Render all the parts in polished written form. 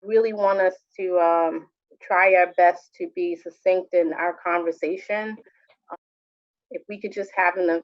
really want us to try our best to be succinct in our conversation. If we could just have an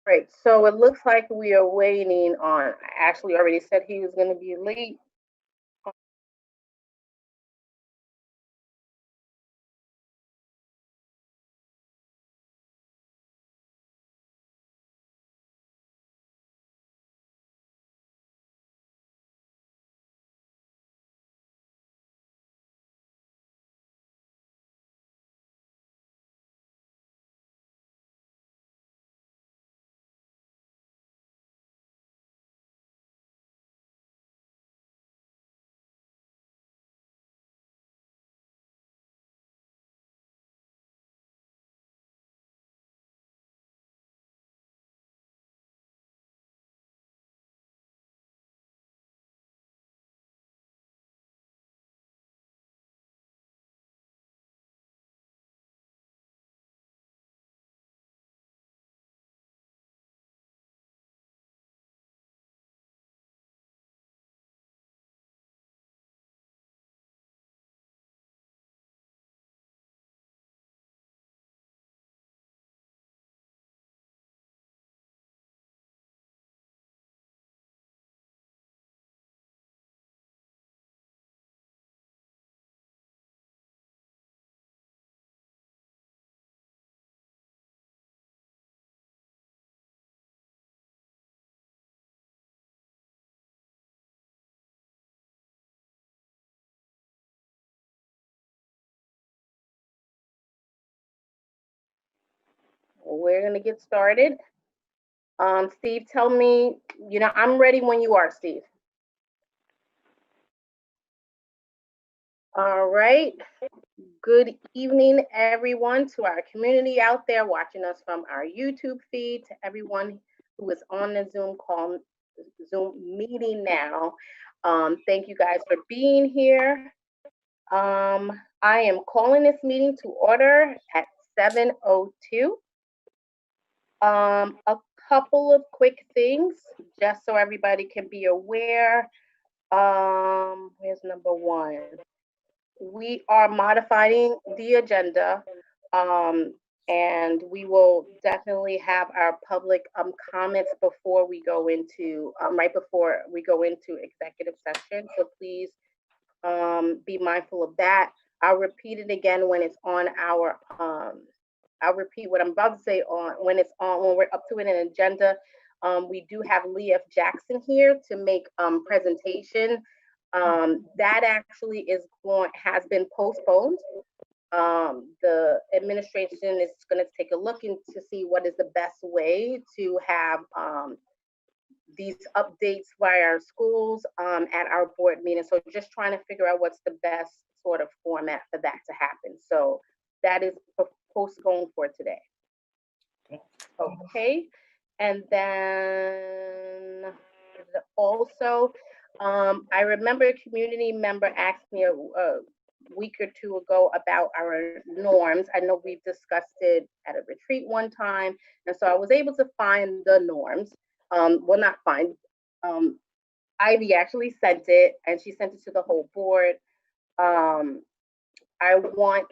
Right, so it looks like we are waiting on, Ashley already said he was going to be late. We're going to get started. Steve, tell me, I'm ready when you are, Steve. All right. Good evening, everyone, to our community out there watching us from our YouTube feed, to everyone who is on the Zoom meeting now. Thank you guys for being here. I am calling this meeting to order at 7:02. A couple of quick things, just so everybody can be aware. Here's number one. We are modifying the agenda, and we will definitely have our public comments before we go into, right before we go into executive session. So please be mindful of that. I'll repeat it again when it's on our, I'll repeat what I'm about to say when we're up to an agenda. We do have Lee F. Jackson here to make presentation. That actually has been postponed. The administration is going to take a look to see what is the best way to have these updates by our schools at our board meeting. So just trying to figure out what's the best sort of format for that to happen. So that is postponed for today. Okay, and then also, I remember a community member asked me a week or two ago about our norms. I know we've discussed it at a retreat one time, and so I was able to find the norms. Well, not find. Ivy actually sent it, and she sent it to the whole board. I want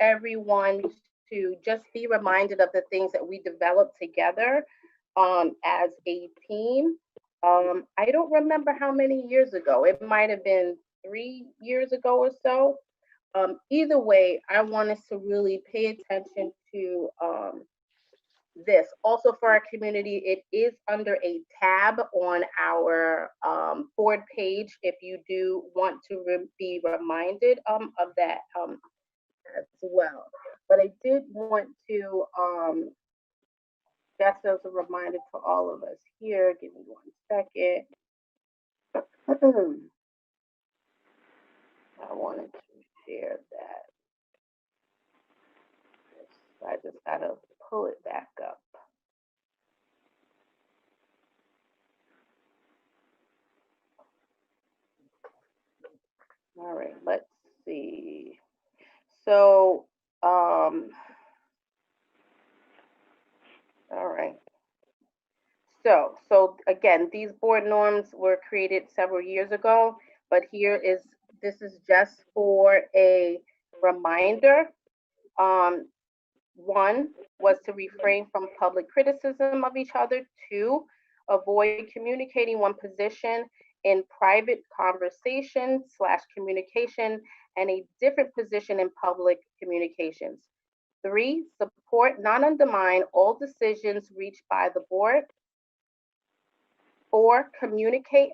everyone to just be reminded of the things that we developed together as a team. I don't remember how many years ago. It might have been 3 years ago or so. Either way, I want us to really pay attention to this. Also for our community, it is under a tab on our board page if you do want to be reminded of that as well. But I did want to, just as a reminder to all of us here, give me 1 second. I wanted to share that. I just gotta pull it back up. All right, let's see. So, all right. So again, these board norms were created several years ago, but this is just for a reminder. One was to refrain from public criticism of each other. Two, avoid communicating one position in private conversation / communication and a different position in public communications. Three, support, not undermine all decisions reached by the board. Four, communicate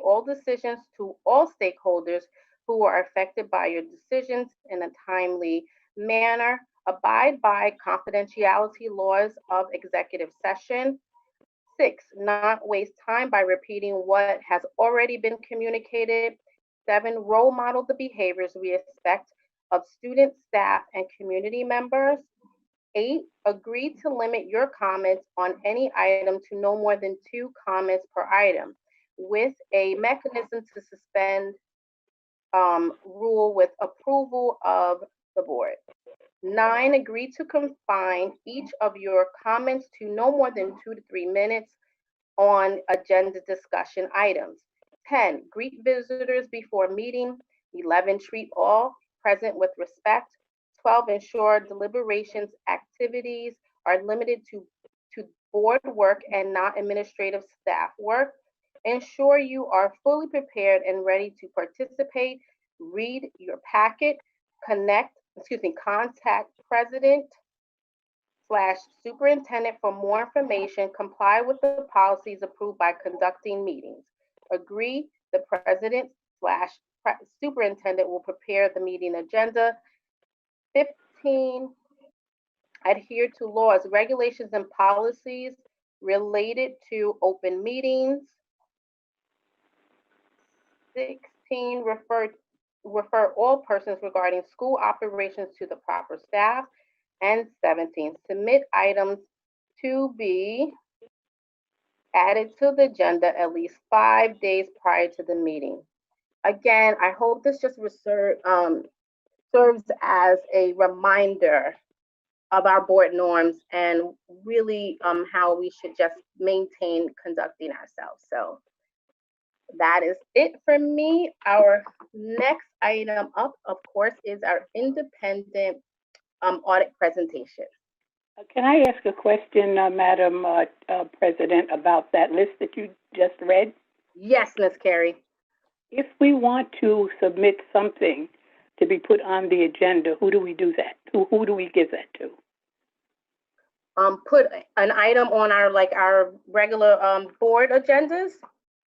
all decisions to all stakeholders who are affected by your decisions in a timely manner. Abide by confidentiality laws of executive session. 6, not waste time by repeating what has already been communicated. 7, role model the behaviors we expect of students, staff, and community members. 8, agree to limit your comments on any item to no more than 2 comments per item, with a mechanism to suspend rule with approval of the board. 9, agree to confine each of your comments to no more than 2 to 3 minutes on agenda discussion items. 10, greet visitors before meeting. 11, treat all present with respect. 12, ensure deliberations activities are limited to board work and not administrative staff work. Ensure you are fully prepared and ready to participate. Read your packet. Contact president / superintendent for more information. Comply with the policies approved by conducting meetings. Agree, the president / superintendent will prepare the meeting agenda. 15, adhere to laws, regulations, and policies related to open meetings. 16, refer all persons regarding school operations to the proper staff. And 17, submit items to be added to the agenda at least 5 days prior to the meeting. Again, I hope this just serves as a reminder of our board norms and really how we should just maintain conducting ourselves. So that is it for me. Our next item up, of course, is our independent audit presentation. Can I ask a question, Madam President, about that list that you just read? Yes, Ms. Carey. If we want to submit something to be put on the agenda, who do we do that to? Who do we give that to? Put an item on our regular board agendas.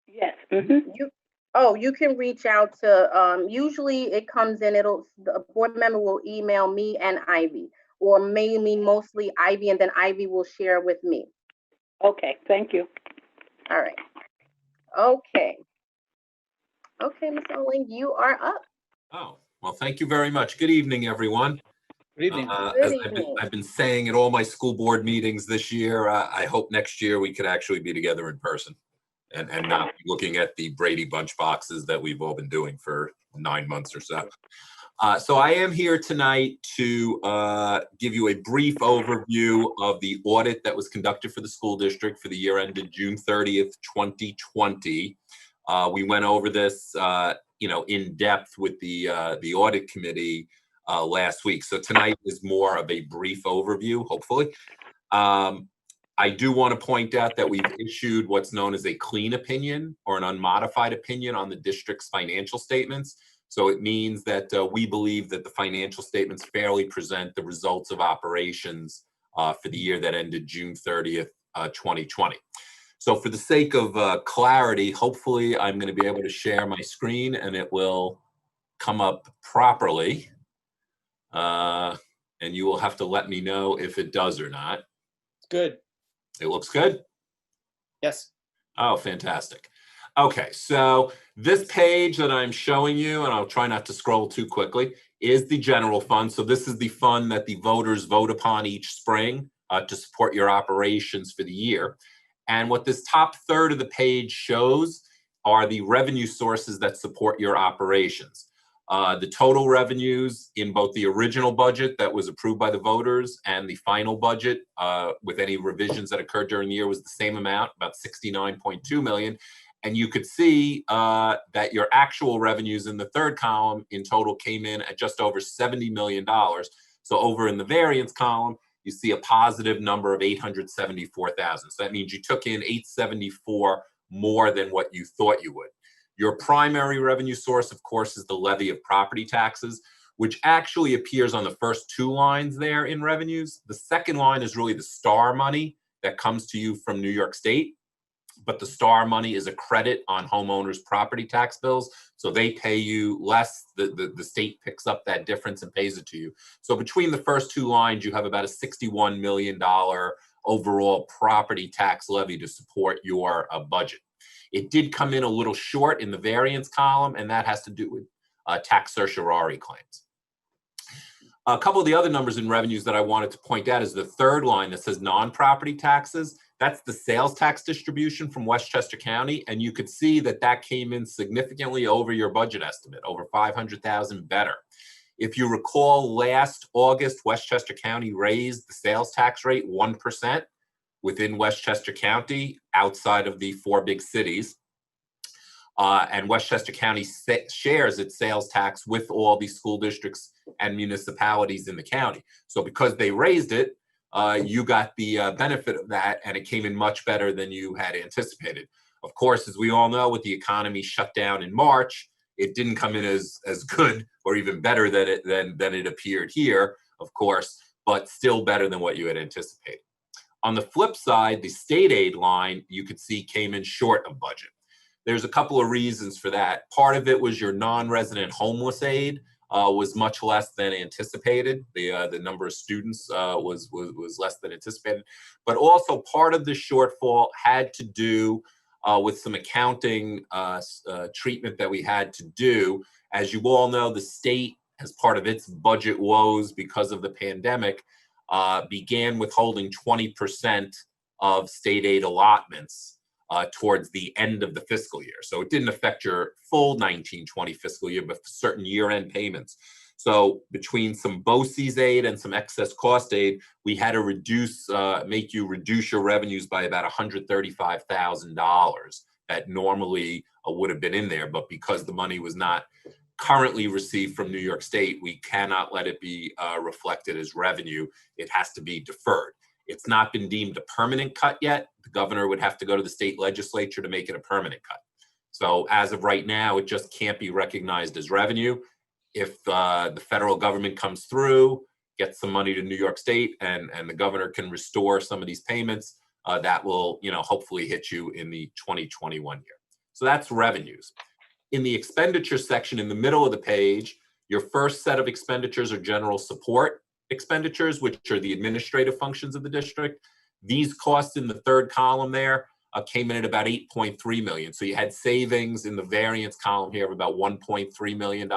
Yes. Mm-hmm. You can reach out to, usually it comes in, the board member will email me and Ivy, or maybe mostly Ivy, and then Ivy will share with me. Okay, thank you. All right. Okay, Ms. Oling, you are up. Oh, well, thank you very much. Good evening, everyone. Good evening. Good evening. I've been saying at all my school board meetings this year, I hope next year we could actually be together in person and not be looking at the Brady Bunch boxes that we've all been doing for 9 months or so. So I am here tonight to give you a brief overview of the audit that was conducted for the school district for the year ended June 30th, 2020. We went over this, in depth with the audit committee last week. So tonight is more of a brief overview, hopefully. I do want to point out that we've issued what's known as a clean opinion or an unmodified opinion on the district's financial statements. So it means that we believe that the financial statements fairly present the results of operations for the year that ended June 30th, 2020. So for the sake of clarity, hopefully I'm going to be able to share my screen and it will come up properly. And you will have to let me know if it does or not. Good. It looks good? Yes. Oh, fantastic. Okay, so this page that I'm showing you, and I'll try not to scroll too quickly, is the general fund. So this is the fund that the voters vote upon each spring to support your operations for the year. And what this top third of the page shows are the revenue sources that support your operations. The total revenues in both the original budget that was approved by the voters and the final budget with any revisions that occurred during the year was the same amount, about 69.2 million. And you could see that your actual revenues in the third column in total came in at just over $70 million. So over in the variance column, you see a positive number of 874,000. So that means you took in 874 more than what you thought you would. Your primary revenue source, of course, is the levy of property taxes, which actually appears on the first two lines there in revenues. The second line is really the STAR money that comes to you from New York State. But the STAR money is a credit on homeowners' property tax bills. So they pay you less. The state picks up that difference and pays it to you. So between the first two lines, you have about a $61 million overall property tax levy to support your budget. It did come in a little short in the variance column, and that has to do with tax certiorari claims. A couple of the other numbers in revenues that I wanted to point out is the third line that says non-property taxes. That's the sales tax distribution from Westchester County, and you could see that that came in significantly over your budget estimate, over 500,000 better. If you recall, last August, Westchester County raised the sales tax rate 1%. Within Westchester County, outside of the four big cities. And Westchester County shares its sales tax with all the school districts and municipalities in the county. So because they raised it, you got the benefit of that, and it came in much better than you had anticipated. Of course, as we all know, with the economy shut down in March, it didn't come in as good or even better than it appeared here, of course, but still better than what you had anticipated. On the flip side, the state aid line, you could see came in short of budget. There's a couple of reasons for that. Part of it was your non-resident homeless aid was much less than anticipated. The number of students was less than anticipated. But also part of the shortfall had to do with some accounting treatment that we had to do. As you all know, the state, as part of its budget woes because of the pandemic, began withholding 20% of state aid allotments towards the end of the fiscal year. So it didn't affect your full 19-20 fiscal year, but certain year-end payments. So between some BOCES aid and some excess cost aid, we had to make you reduce your revenues by about $135,000 that normally would have been in there. But because the money was not currently received from New York State, we cannot let it be reflected as revenue. It has to be deferred. It's not been deemed a permanent cut yet. The governor would have to go to the state legislature to make it a permanent cut. So as of right now, it just can't be recognized as revenue. If the federal government comes through, gets some money to New York State, and the governor can restore some of these payments, that will, hopefully hit you in the 2021 year. So that's revenues. In the expenditure section in the middle of the page, your first set of expenditures are general support expenditures, which are the administrative functions of the district. These costs in the third column there came in at about 8.3 million. So you had savings in the variance column here of about $1.3 million.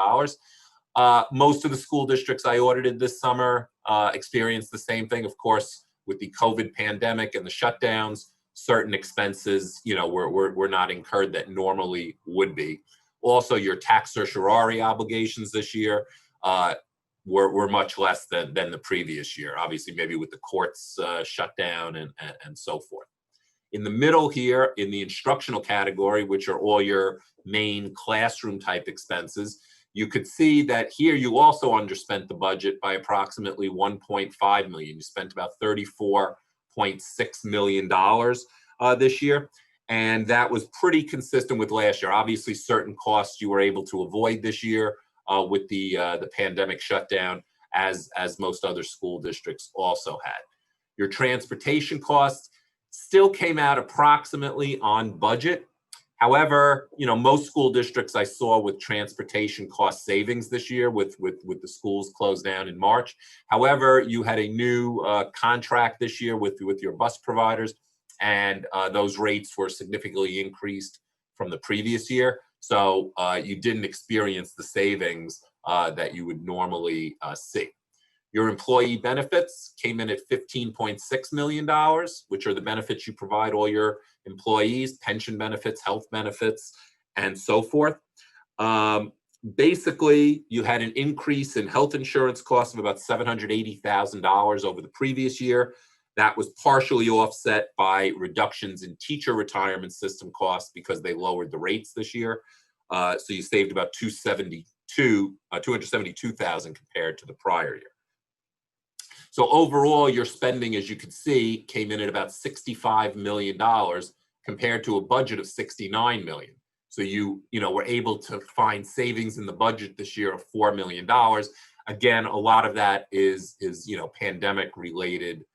Most of the school districts I audited this summer experienced the same thing. Of course, with the COVID pandemic and the shutdowns, certain expenses, were not incurred that normally would be. Also, your tax certiorari obligations this year were much less than the previous year, obviously maybe with the courts shut down and so forth. In the middle here, in the instructional category, which are all your main classroom type expenses, you could see that here you also underspent the budget by approximately 1.5 million. You spent about $34.6 million this year. And that was pretty consistent with last year. Obviously, certain costs you were able to avoid this year with the pandemic shutdown, as most other school districts also had. Your transportation costs still came out approximately on budget. However, most school districts I saw with transportation cost savings this year with the schools closed down in March. However, you had a new contract this year with your bus providers, and those rates were significantly increased from the previous year. So you didn't experience the savings that you would normally see. Your employee benefits came in at $15.6 million, which are the benefits you provide all your employees, pension benefits, health benefits, and so forth. Basically, you had an increase in health insurance costs of about $780,000 over the previous year. That was partially offset by reductions in teacher retirement system costs because they lowered the rates this year. So you saved about $272,000 compared to the prior year. So overall, your spending, as you can see, came in at about $65 million compared to a budget of $69 million. So you were able to find savings in the budget this year of $4 million. Again, a lot of that is pandemic-related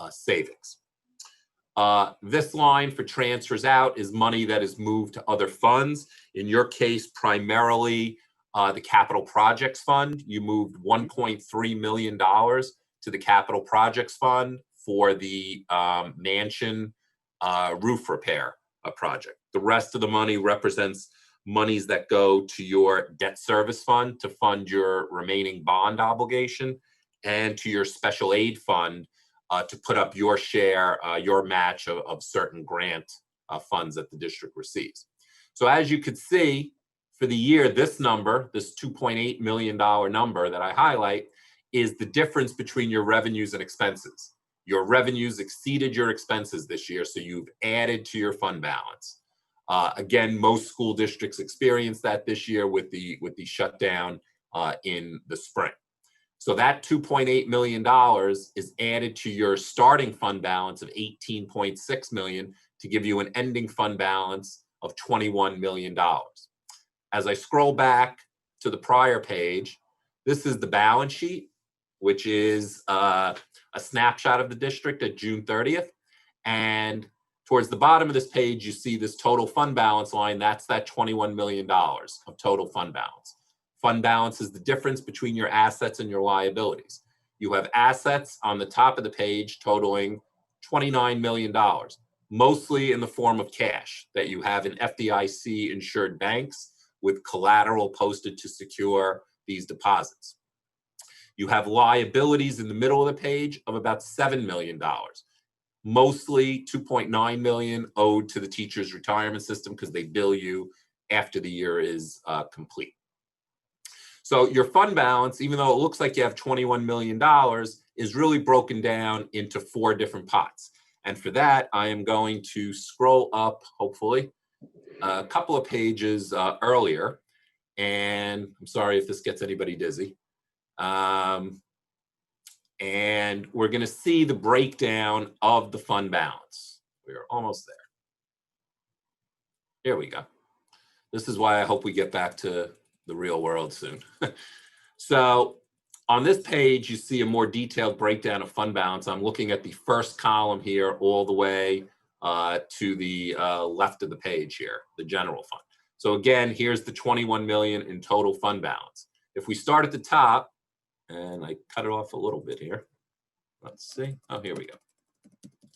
savings. This line for transfers out is money that is moved to other funds. In your case, primarily the Capital Projects Fund. You moved $1.3 million to the Capital Projects Fund for the mansion roof repair project. The rest of the money represents monies that go to your debt service fund to fund your remaining bond obligation, and to your special aid fund to put up your share, your match of certain grant funds that the district receives. So as you could see, for the year, this number, this $2.8 million number that I highlight, is the difference between your revenues and expenses. Your revenues exceeded your expenses this year, so you've added to your fund balance. Again, most school districts experienced that this year with the shutdown in the spring. So that $2.8 million is added to your starting fund balance of $18.6 million to give you an ending fund balance of $21 million. As I scroll back to the prior page, this is the balance sheet, which is a snapshot of the district at June 30th. And towards the bottom of this page, you see this total fund balance line. That's that $21 million of total fund balance. Fund balance is the difference between your assets and your liabilities. You have assets on the top of the page totaling $29 million, mostly in the form of cash that you have in FDIC insured banks with collateral posted to secure these deposits. You have liabilities in the middle of the page of about $7 million, mostly $2.9 million owed to the teacher's retirement system because they bill you after the year is complete. So your fund balance, even though it looks like you have $21 million, is really broken down into 4 different pots. And for that, I am going to scroll up, hopefully, a couple of pages earlier. And I'm sorry if this gets anybody dizzy. And we're going to see the breakdown of the fund balance. We're almost there. Here we go. This is why I hope we get back to the real world soon. So on this page, you see a more detailed breakdown of fund balance. I'm looking at the first column here all the way to the left of the page here, the general fund. So again, here's the $21 million in total fund balance. If we start at the top, and I cut it off a little bit here. Let's see. Oh, here we go.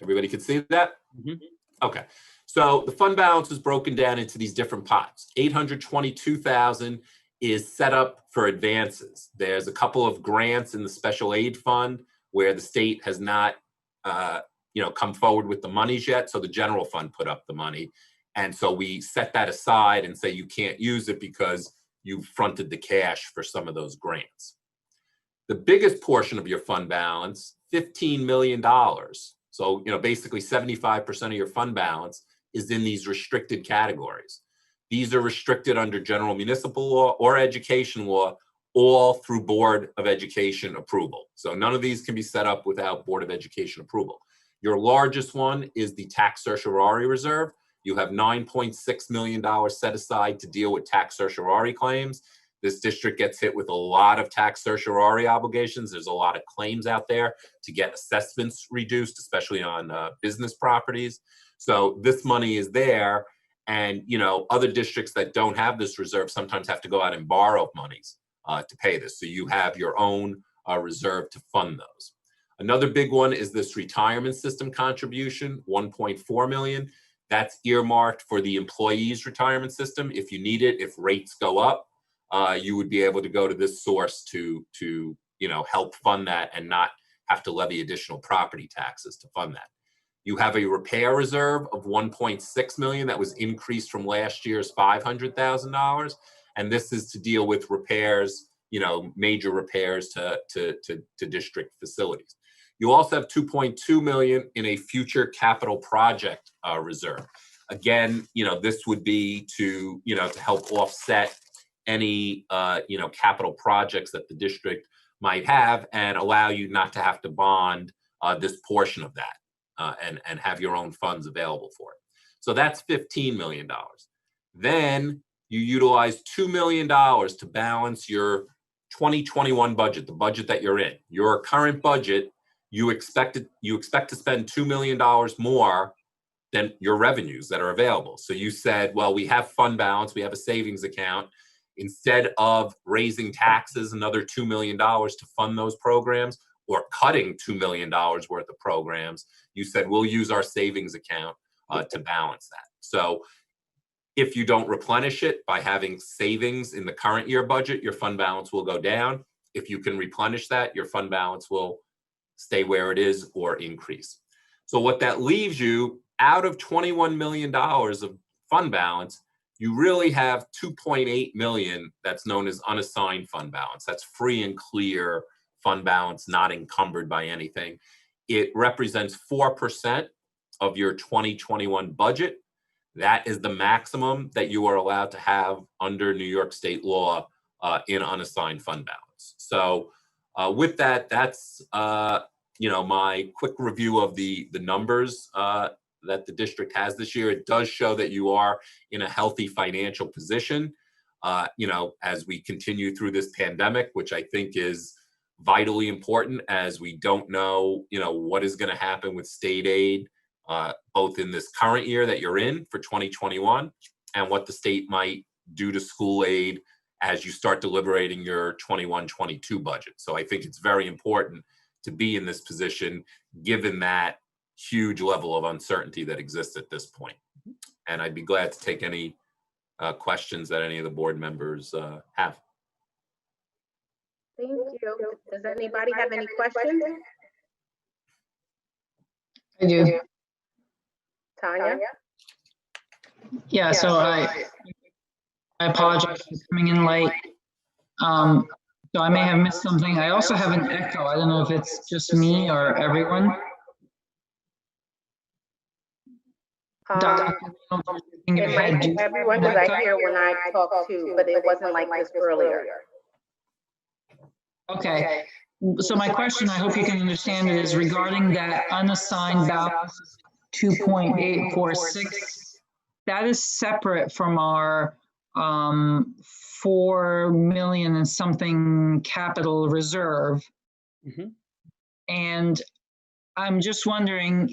Everybody can see that? Mm-hmm. Okay. So the fund balance is broken down into these different pots. $822,000 is set up for advances. There's a couple of grants in the special aid fund where the state has not come forward with the monies yet. So the general fund put up the money. And so we set that aside and say you can't use it because you fronted the cash for some of those grants. The biggest portion of your fund balance, $15 million, so basically 75% of your fund balance is in these restricted categories. These are restricted under general municipal law or education law, all through Board of Education approval. So none of these can be set up without Board of Education approval. Your largest one is the tax certiorari reserve. You have $9.6 million set aside to deal with tax certiorari claims. This district gets hit with a lot of tax certiorari obligations. There's a lot of claims out there to get assessments reduced, especially on business properties. So this money is there, and other districts that don't have this reserve sometimes have to go out and borrow monies to pay this. So you have your own reserve to fund those. Another big one is this retirement system contribution, 1.4 million. That's earmarked for the employees' retirement system. If you need it, if rates go up, you would be able to go to this source to help fund that and not have to levy additional property taxes to fund that. You have a repair reserve of 1.6 million that was increased from last year's $500,000, and this is to deal with repairs, major repairs to district facilities. You also have 2.2 million in a future capital project reserve. Again, this would be to help offset any capital projects that the district might have and allow you not to have to bond this portion of that and have your own funds available for it. So that's $15 million. Then you utilize $2 million to balance your 2021 budget, the budget that you're in. Your current budget, you expect to spend $2 million more than your revenues that are available. So you said, well, we have fund balance, we have a savings account. Instead of raising taxes another $2 million to fund those programs or cutting $2 million worth of programs, you said, we'll use our savings account to balance that. So if you don't replenish it by having savings in the current year budget, your fund balance will go down. If you can replenish that, your fund balance will stay where it is or increase. So what that leaves you, out of $21 million of fund balance, you really have 2.8 million that's known as unassigned fund balance. That's free and clear fund balance, not encumbered by anything. It represents 4% of your 2021 budget. That is the maximum that you are allowed to have under New York State law in unassigned fund balance. So with that, that's my quick review of the numbers that the district has this year. It does show that you are in a healthy financial position, as we continue through this pandemic, which I think is vitally important, as we don't know, what is going to happen with state aid, both in this current year that you're in for 2021 and what the state might do to school aid as you start deliberating your 21-22 budget. So I think it's very important to be in this position, given that huge level of uncertainty that exists at this point. And I'd be glad to take any questions that any of the board members have. Thank you. Does anybody have any questions? I do. Tanya? Yeah, so I apologize for coming in late. So I may have missed something. I also have an echo. I don't know if it's just me or everyone. It might be everyone, because I hear when I talk too, but it wasn't like this earlier. Okay. So my question, I hope you can understand it, is regarding that unassigned balance 2.846. That is separate from our 4 million and something capital reserve. Mm-hmm. And I'm just wondering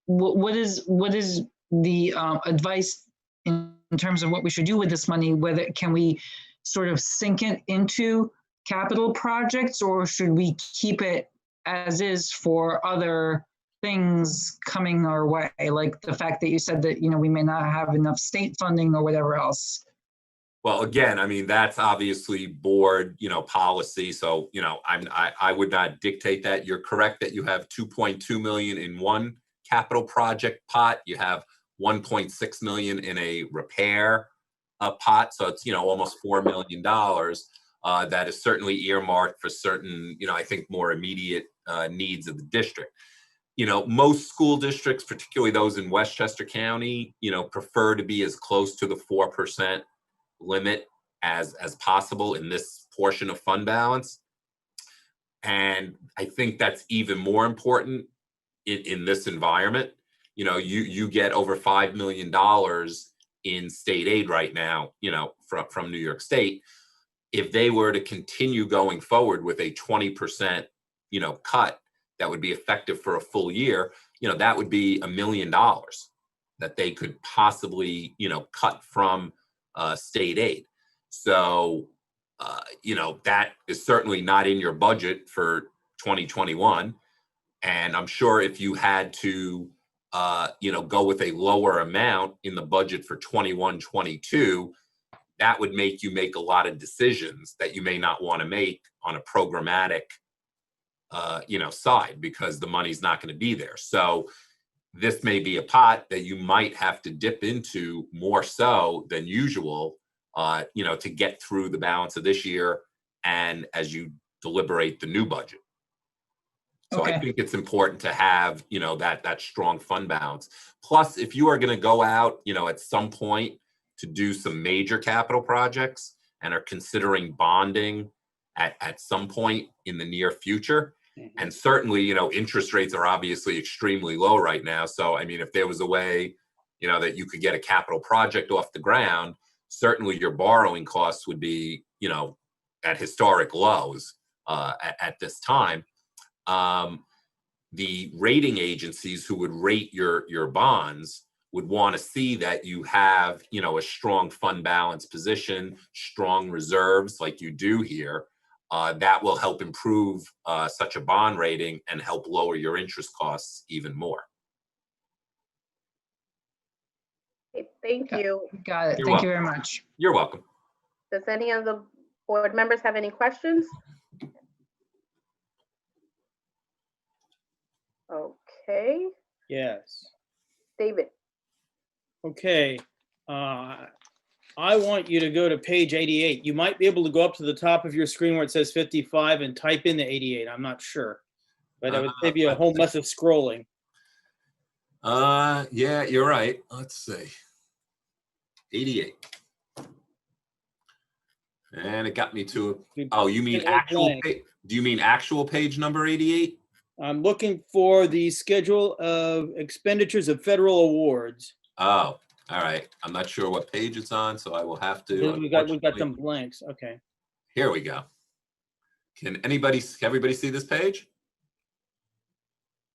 what is the advice in terms of what we should do with this money? Whether can we sort of sink it into capital projects, or should we keep it as is for other things coming our way, like the fact that you said that we may not have enough state funding or whatever else? Well, again, I mean, that's obviously board, policy. So, I would not dictate that. You're correct that you have 2.2 million in one capital project pot. You have 1.6 million in a repair pot. So it's, almost $4 million. That is certainly earmarked for certain, I think more immediate needs of the district. Most school districts, particularly those in Westchester County, prefer to be as close to the 4% limit as possible in this portion of fund balance. And I think that's even more important in this environment. You get over $5 million in state aid right now, from New York State, if they were to continue going forward with a 20%, cut that would be effective for a full year, that would be $1 million that they could possibly, cut from state aid. So, that is certainly not in your budget for 2021. And I'm sure if you had to, go with a lower amount in the budget for 21, 22, that would make you make a lot of decisions that you may not want to make on a programmatic, side, because the money's not going to be there. So this may be a pot that you might have to dip into more so than usual, to get through the balance of this year and as you deliberate the new budget. So I Okay. think it's important to have, that strong fund balance. Plus, if you are going to go out, at some point to do some major capital projects and are considering bonding at some point in the near future, and certainly, interest rates are obviously extremely low right now. So, I mean, if there was a way, that you could get a capital project off the ground, certainly your borrowing costs would be, at historic lows at this time. The rating agencies who would rate your bonds would want to see that you have, a strong fund balance position, strong reserves like you do here. That will help improve such a bond rating and help lower your interest costs even more. Okay, thank you. Got it. You're Thank you welcome. very much. You're welcome. Does any of the board members have any questions? Okay, Yes. David. Okay. I want you to go to page 88. You might be able to go up to the top of your screen where it says 55 and type in the 88. I'm not sure, but that would save you a whole mess of scrolling. Yeah, you're right. Let's see. 88. And it got me to, oh, you mean actual page? Do you mean actual page number 88? I'm looking for the schedule of expenditures of federal awards. Oh, all right. I'm not sure what page it's on, so I will have to. We've got some blanks. Okay. Here we go. Can everybody see this page?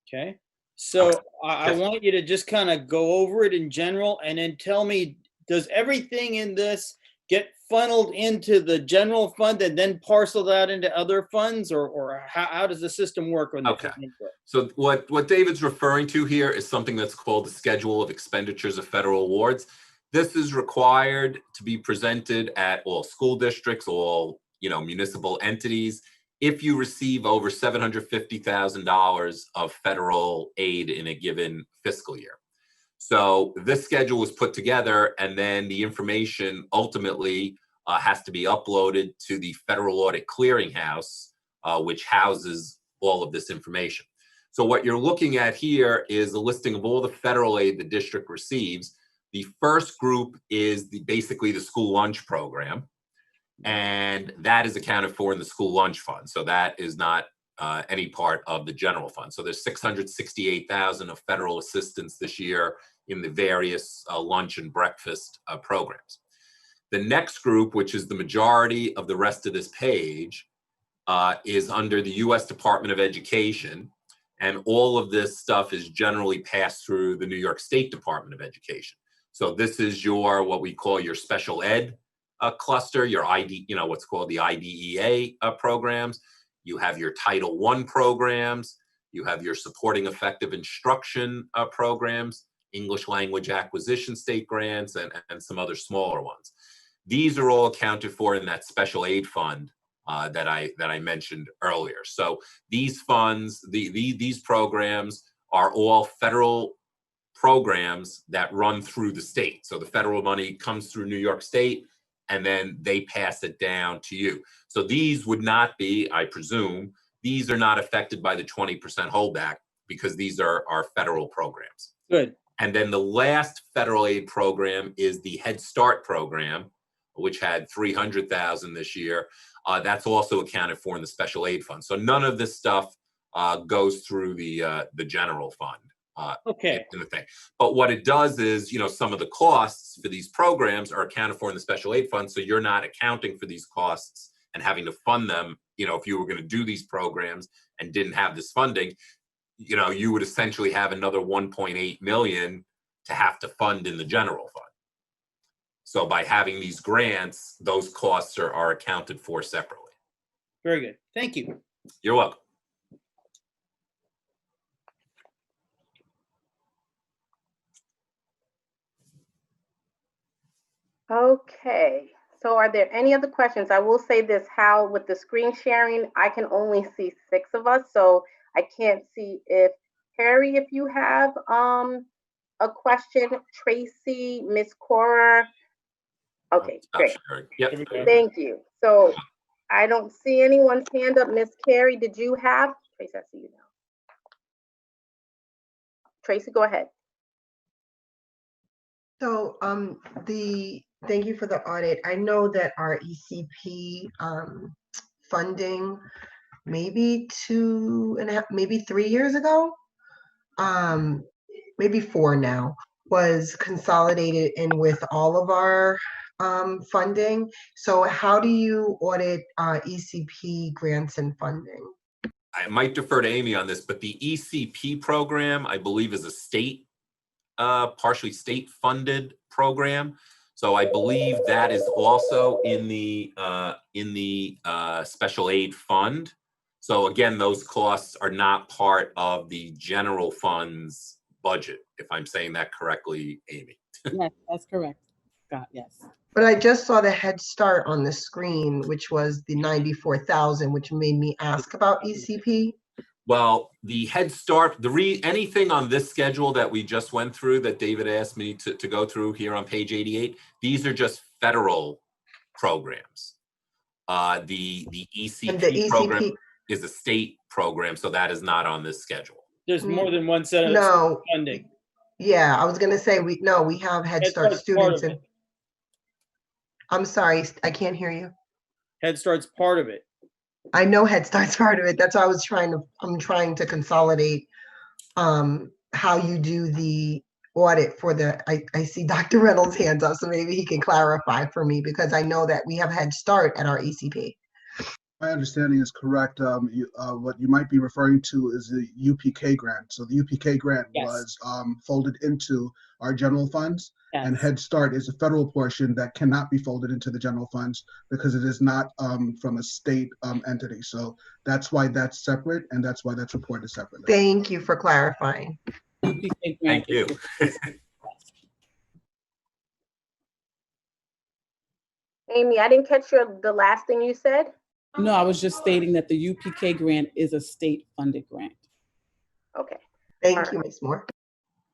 Okay. So Okay. I want you to just kind of go over it in general and then tell me, does everything in this get funneled into the general fund and then parceled out into other funds, or how does the system work when they Okay. come into it? So what David's referring to here is something that's called the Schedule of Expenditures of Federal Awards. This is required to be presented at all school districts, all municipal entities, if you receive over $750,000 of federal aid in a given fiscal year. So this schedule was put together, and then the information ultimately has to be uploaded to the Federal Audit Clearinghouse, which houses all of this information. So what you're looking at here is a listing of all the federal aid the district receives. The first group is basically the school lunch program, and that is accounted for in the school lunch fund. So that is not any part of the general fund. So there's $668,000 of federal assistance this year in the various lunch and breakfast programs. The next group, which is the majority of the rest of this page, is under the U.S. Department of Education. And all of this stuff is generally passed through the New York State Department of Education. So this is what we call your special ed cluster, your what's called the IDEA programs. You have your Title I programs. You have your supporting effective instruction programs, English language acquisition state grants, and some other smaller ones. These are all accounted for in that special aid fund that I mentioned earlier. So these funds, these programs are all federal programs that run through the state. So the federal money comes through New York State, and then they pass it down to you. So these would not be, I presume, these are not affected by the 20% holdback because these are federal programs. Good. And then the last federal aid program is the Head Start program, which had $300,000 this year. That's also accounted for in the special aid fund. So none of this stuff goes through the general fund. Okay, in the thing. But what it does is, some of the costs for these programs are accounted for in the special aid fund. So you're not accounting for these costs and having to fund them. If you were going to do these programs and didn't have this funding, you would essentially have another 1.8 million to have to fund in the general fund. So by having these grants, those costs are accounted for separately. very good. Thank you. You're welcome. Okay, so are there any other questions? I will say this, Hal, with the screen sharing, I can only see 6 of us, so I can't see if, Harry, if you have a question, Tracy, Miss Cora. Okay, Stop great. sharing. Yep. There we go. Thank you. So I don't see anyone's hand up. Miss Carrie, did you have? Tracy, I see you now. Tracy, go ahead. So thank you for the audit. I know that our ECP funding maybe 2.5, maybe 3 years ago, maybe 4 now, was consolidated in with all of our funding. So how do you audit ECP grants and funding? I might defer to Amy on this, but the ECP program, I believe, is a state, partially state-funded program. So I believe that is also in the special aid fund. So again, those costs are not part of the general fund's budget, if I'm saying that correctly, Amy. Yes, that's correct. Scott, yes. But I just saw the Head Start on the screen, which was the 94,000, which made me ask about ECP. Well, the Head Start, anything on this schedule that we just went through that David asked me to go through here on page 88, these are just federal programs. The ECP program is a state program, so that is not on this schedule. There's more than one set of No. funding. Yeah, I was gonna say we have Head Start students. And I'm sorry, I can't hear you. Head Start's part of it. I know Head Start's part of it. That's why I'm trying to consolidate how you do the audit for I see Dr. Reynolds' hands up, so maybe he can clarify for me, because I know that we have Head Start at our ECP. My understanding is correct. What you might be referring to is the UPK grant. So the UPK grant was folded into our general funds, and Head Start is a federal portion that cannot be folded into the general funds because it is not from a state entity. So that's why that's separate, and that's why that's reported separately. Thank you for clarifying. Thank you. Amy, I didn't catch the last thing you said. No, I was just stating that the UPK grant is a state-funded grant. Okay. Thank you, Ms. Moore.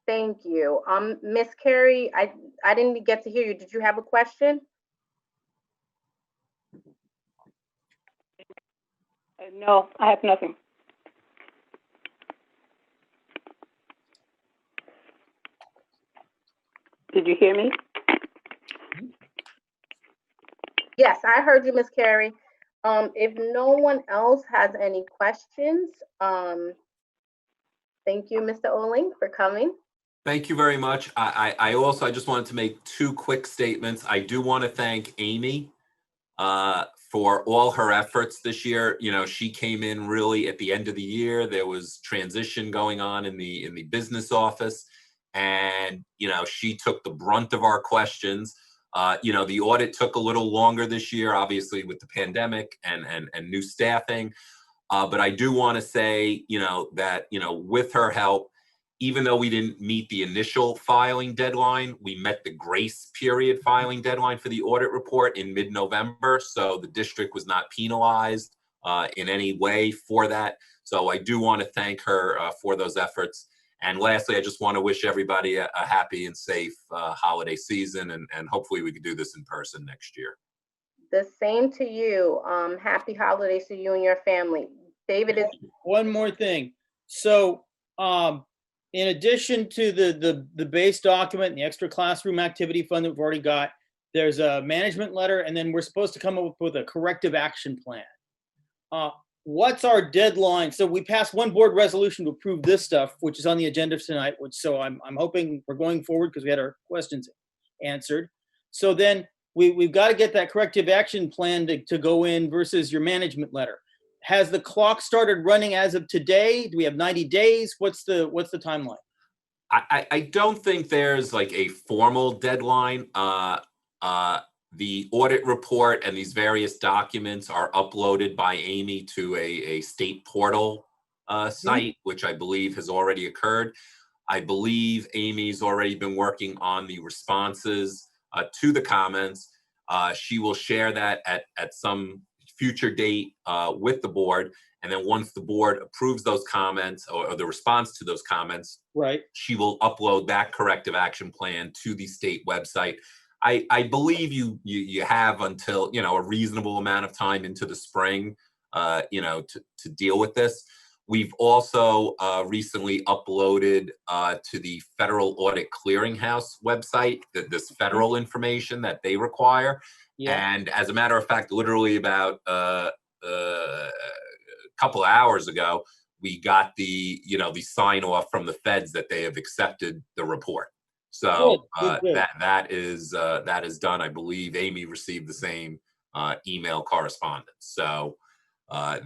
Thank you. Miss Carrie, I didn't get to hear you. Did you have a question? No, I have nothing. Did you hear me? Yes, I heard you, Miss Carrie. If no one else has any questions, thank you, Mr. Oling, for coming. Thank you very much. I just wanted to make 2 quick statements. I do want to thank Amy for all her efforts this year. She came in really at the end of the year. There was transition going on in the business office, and she took the brunt of our questions. The audit took a little longer this year, obviously with the pandemic and new staffing. But I do want to say, that, with her help, even though we didn't meet the initial filing deadline, we met the grace period filing deadline for the audit report in mid-November. So the district was not penalized in any way for that. So I do want to thank her for those efforts. And lastly, I just want to wish everybody a happy and safe holiday season, and hopefully we can do this in person next year. The same to you. Happy holidays to you and your family. David is. One more thing. So in addition to the base document and the extra classroom activity fund that we've already got, there's a management letter, and then we're supposed to come up with a corrective action plan. what's our deadline? So we passed one board resolution to approve this stuff, which is on the agenda tonight, which, so I'm hoping we're going forward because we had our questions answered. So then we've got to get that corrective action plan to go in versus your management letter. Has the clock started running as of today? Do we have 90 days? What's the timeline? I don't think there's like a formal deadline. The audit report and these various documents are uploaded by Amy to a state portal site, which I believe has already occurred. I believe Amy's already been working on the responses to the comments. She will share that at some future date with the board. And then once the board approves those comments or the response to those comments, right, she will upload that corrective action plan to the state website. I believe you have until, a reasonable amount of time into the spring, to deal with this. We've also recently uploaded to the Federal Audit Clearinghouse website this federal information that they require. Yeah. And as a matter of fact, literally about a couple of hours ago, we got the sign off from the feds that they have accepted the report. So Good. that is done. I believe Amy received the same email correspondence. So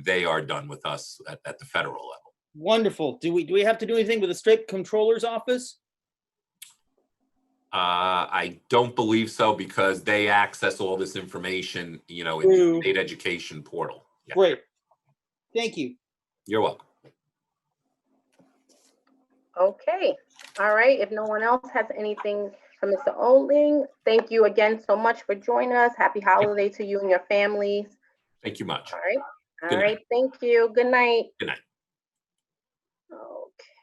they are done with us at the federal level. Wonderful. Do we have to do anything with the state controller's office? I don't believe so, because they access all this information, in the state education portal. Yeah. Great. Thank you. You're welcome. Okay. All right. If no one else has anything from Mr. Oling, thank you again so much for joining us. Happy holiday to you and your families. Thank you much. All right. All Good right. night. Thank you. Good night. Good night.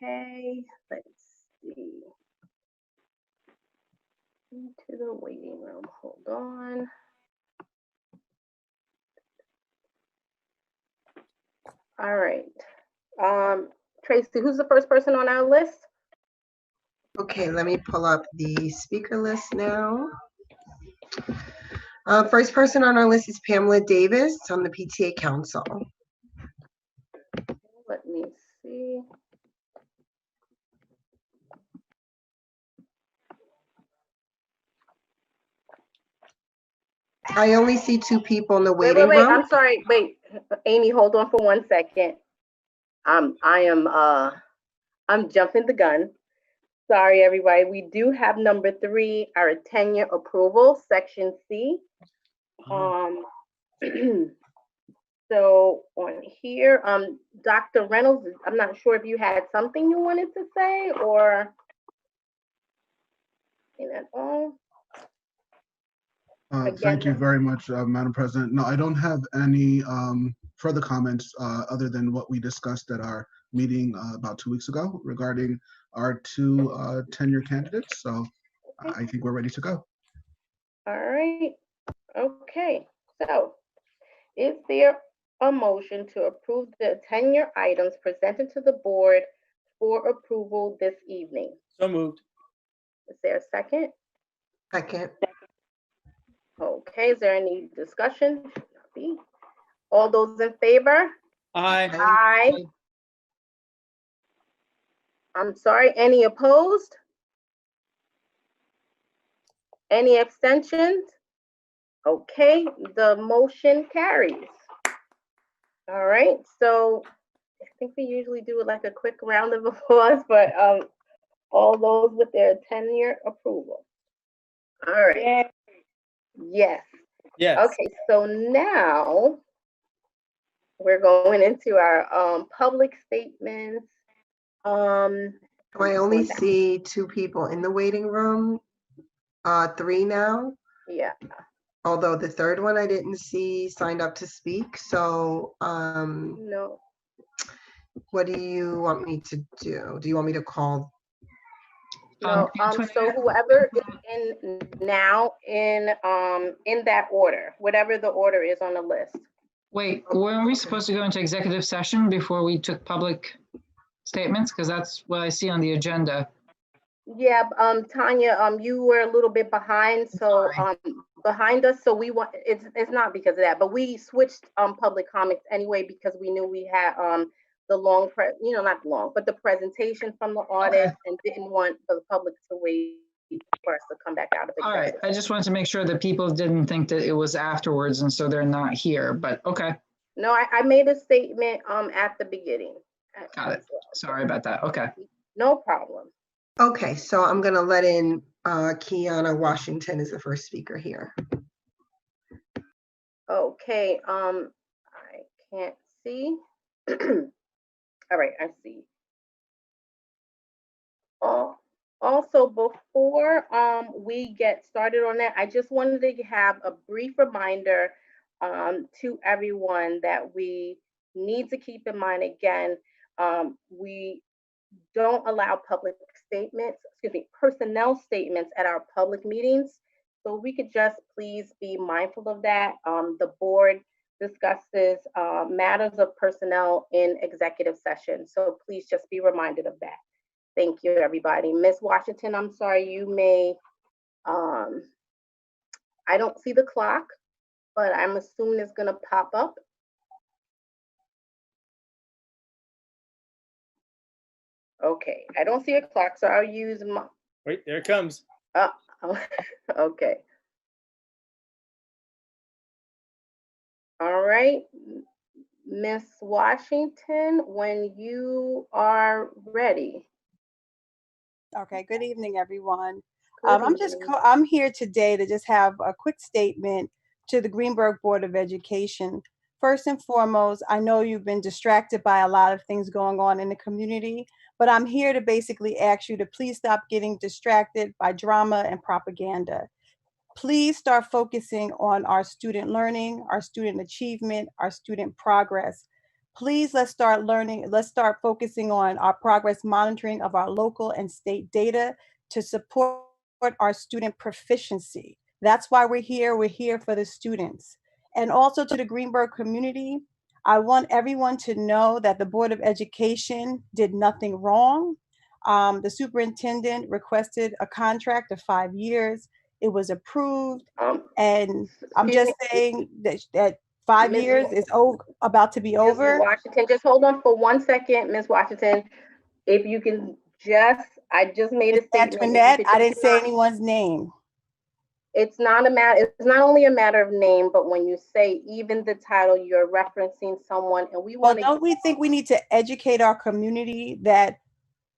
Okay. Let's see. Into the waiting room. Hold on. All right. Tracy, who's the first person on our list? Okay, let me pull up the speaker list now. First person on our list is Pamela Davis on the PTA Council. Let me see. I only see two people in the waiting Wait. room. I'm sorry. Wait, Amy, hold on for 1 second. I'm jumping the gun. Sorry, everybody. We do have number 3, our tenure approval, section C. So on here, Dr. Reynolds, I'm not sure if you had something you wanted to say or at all. Thank you very much, Madam President. No, I don't have any further comments other than what we discussed at our meeting about 2 weeks ago regarding our 2 tenure candidates. So I think we're ready to go. All right. Okay. So is there a motion to approve the tenure items presented to the board for approval this evening? So moved. Is there a second? Second. Okay, is there any discussion? All those in favor? Aye. Aye. I'm sorry, any opposed? Any abstentions? Okay, the motion carries. All right, so I think we usually do like a quick round of applause, but all those with their tenure approval. All right. Yes. Yes. Okay, so now we're going into our public statements. I only see 2 people in the waiting room, 3 now. Yeah. Although the third one I didn't see signed up to speak. So no. What do you want me to do? Do you want me to call? No, so whoever is in now in that order, whatever the order is on the list. Wait, weren't we supposed to go into executive session before we took public statements? Because that's what I see on the agenda. Yeah, Tanya, you were a little bit behind, so behind us. So we want it's not because of that, but we switched public comments anyway because we knew we had the not long, but the presentation from the audit, and didn't want the public to wait for us to come back out of All right, executive. I just wanted to make sure that people didn't think that it was afterwards and so they're not here, but okay, No, I made a statement at the beginning. got it. Sorry about that. Okay. No problem. Okay, so I'm gonna let in Kiana Washington is the first speaker here. Okay, I can't see. All right, I see. Also, before we get started on that, I just wanted to have a brief reminder to everyone that we need to keep in mind again, we don't allow public statements, personnel statements at our public meetings. So we could just please be mindful of that. The board discusses matters of personnel in executive session. So please just be reminded of that. Thank you, everybody. Ms. Washington, I'm sorry, you may, I don't see the clock, but I'm assuming it's gonna pop up. Okay, I don't see a clock, so I'll use my. Wait, there it comes. Okay. All right, Miss Washington, when you are ready. Okay, good evening, everyone. Good I'm here today to just have a quick statement to the Greenberg Board of Education. First and foremost, I know you've been distracted by a lot of things going on in the community, but I'm here to basically ask you to please stop getting distracted by drama and propaganda. Please start focusing on our student learning, our student achievement, our student progress. Please let's start focusing on our progress monitoring of our local and state data to support our student proficiency. That's why we're here. We're here for the students. And also to the Greenberg community, I want everyone to know that the Board of Education did nothing wrong. The superintendent requested a contract of 5 years. It was approved, and I'm just saying that 5 years is about to be over. Ms. Washington, just hold on for 1 second, Ms. Washington. If you can I just made a statement. I didn't say anyone's name. It's not only a matter of name, but when you say even the title, you're referencing someone, and we want to. Don't we think we need to educate our community that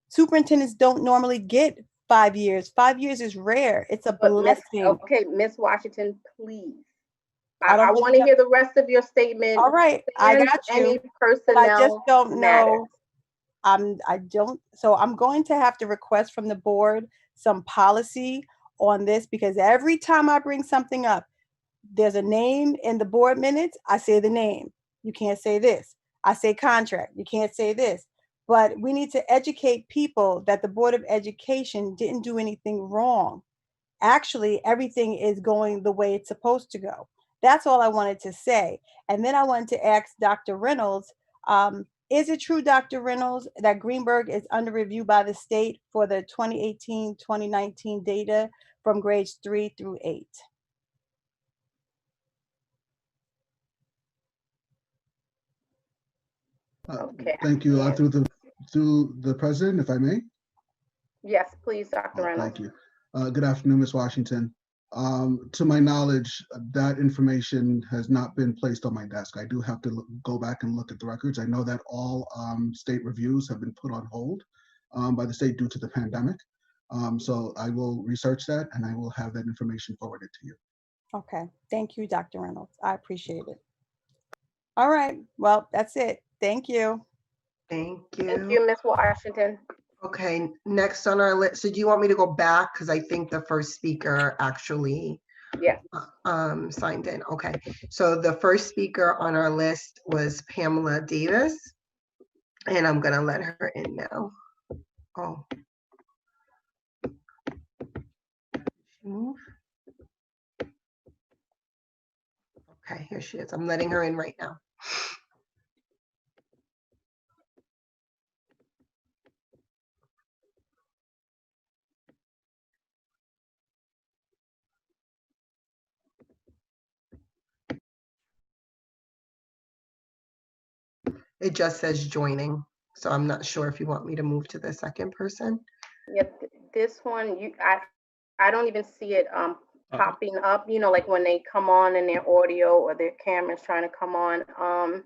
superintendents don't normally get 5 years? 5 years is rare. It's a blessing. Okay, Ms. Washington, please. I want to hear the rest of your statement. All right, I got you. Any personnel I just don't know. Matters. So I'm going to have to request from the board some policy on this, because every time I bring something up, there's a name in the board minutes, I say the name. You can't say this. I say contract. You can't say this. But we need to educate people that the Board of Education didn't do anything wrong. Actually, everything is going the way it's supposed to go. That's all I wanted to say. And then I wanted to ask Dr. Reynolds, is it true, Dr. Reynolds, that Greenberg is under review by the state for the 2018-2019 data from grades 3 through 8? Okay. Thank you. Through the president, if I may. Yes, please, Dr. Reynolds. Thank you. Good afternoon, Ms. Washington. To my knowledge, that information has not been placed on my desk. I do have to go back and look at the records. I know that all state reviews have been put on hold by the state due to the pandemic. So I will research that and I will have that information forwarded to you. Okay, thank you, Dr. Reynolds. I appreciate it. All right, well, that's it. Thank you. Thank you. Thank you, Ms. Washington. Okay, next on our list. So do you want me to go back? Because I think the first speaker actually signed in. Okay, so the first speaker on our list was Pamela Davis, and I'm gonna let her in now. Oh. Move. Okay, here she is. I'm letting her in right now. It just says joining. So I'm not sure if you want me to move to the second person. Yep, this one, I don't even see it popping up, you know, like when they come on and their audio or their camera's trying to come on.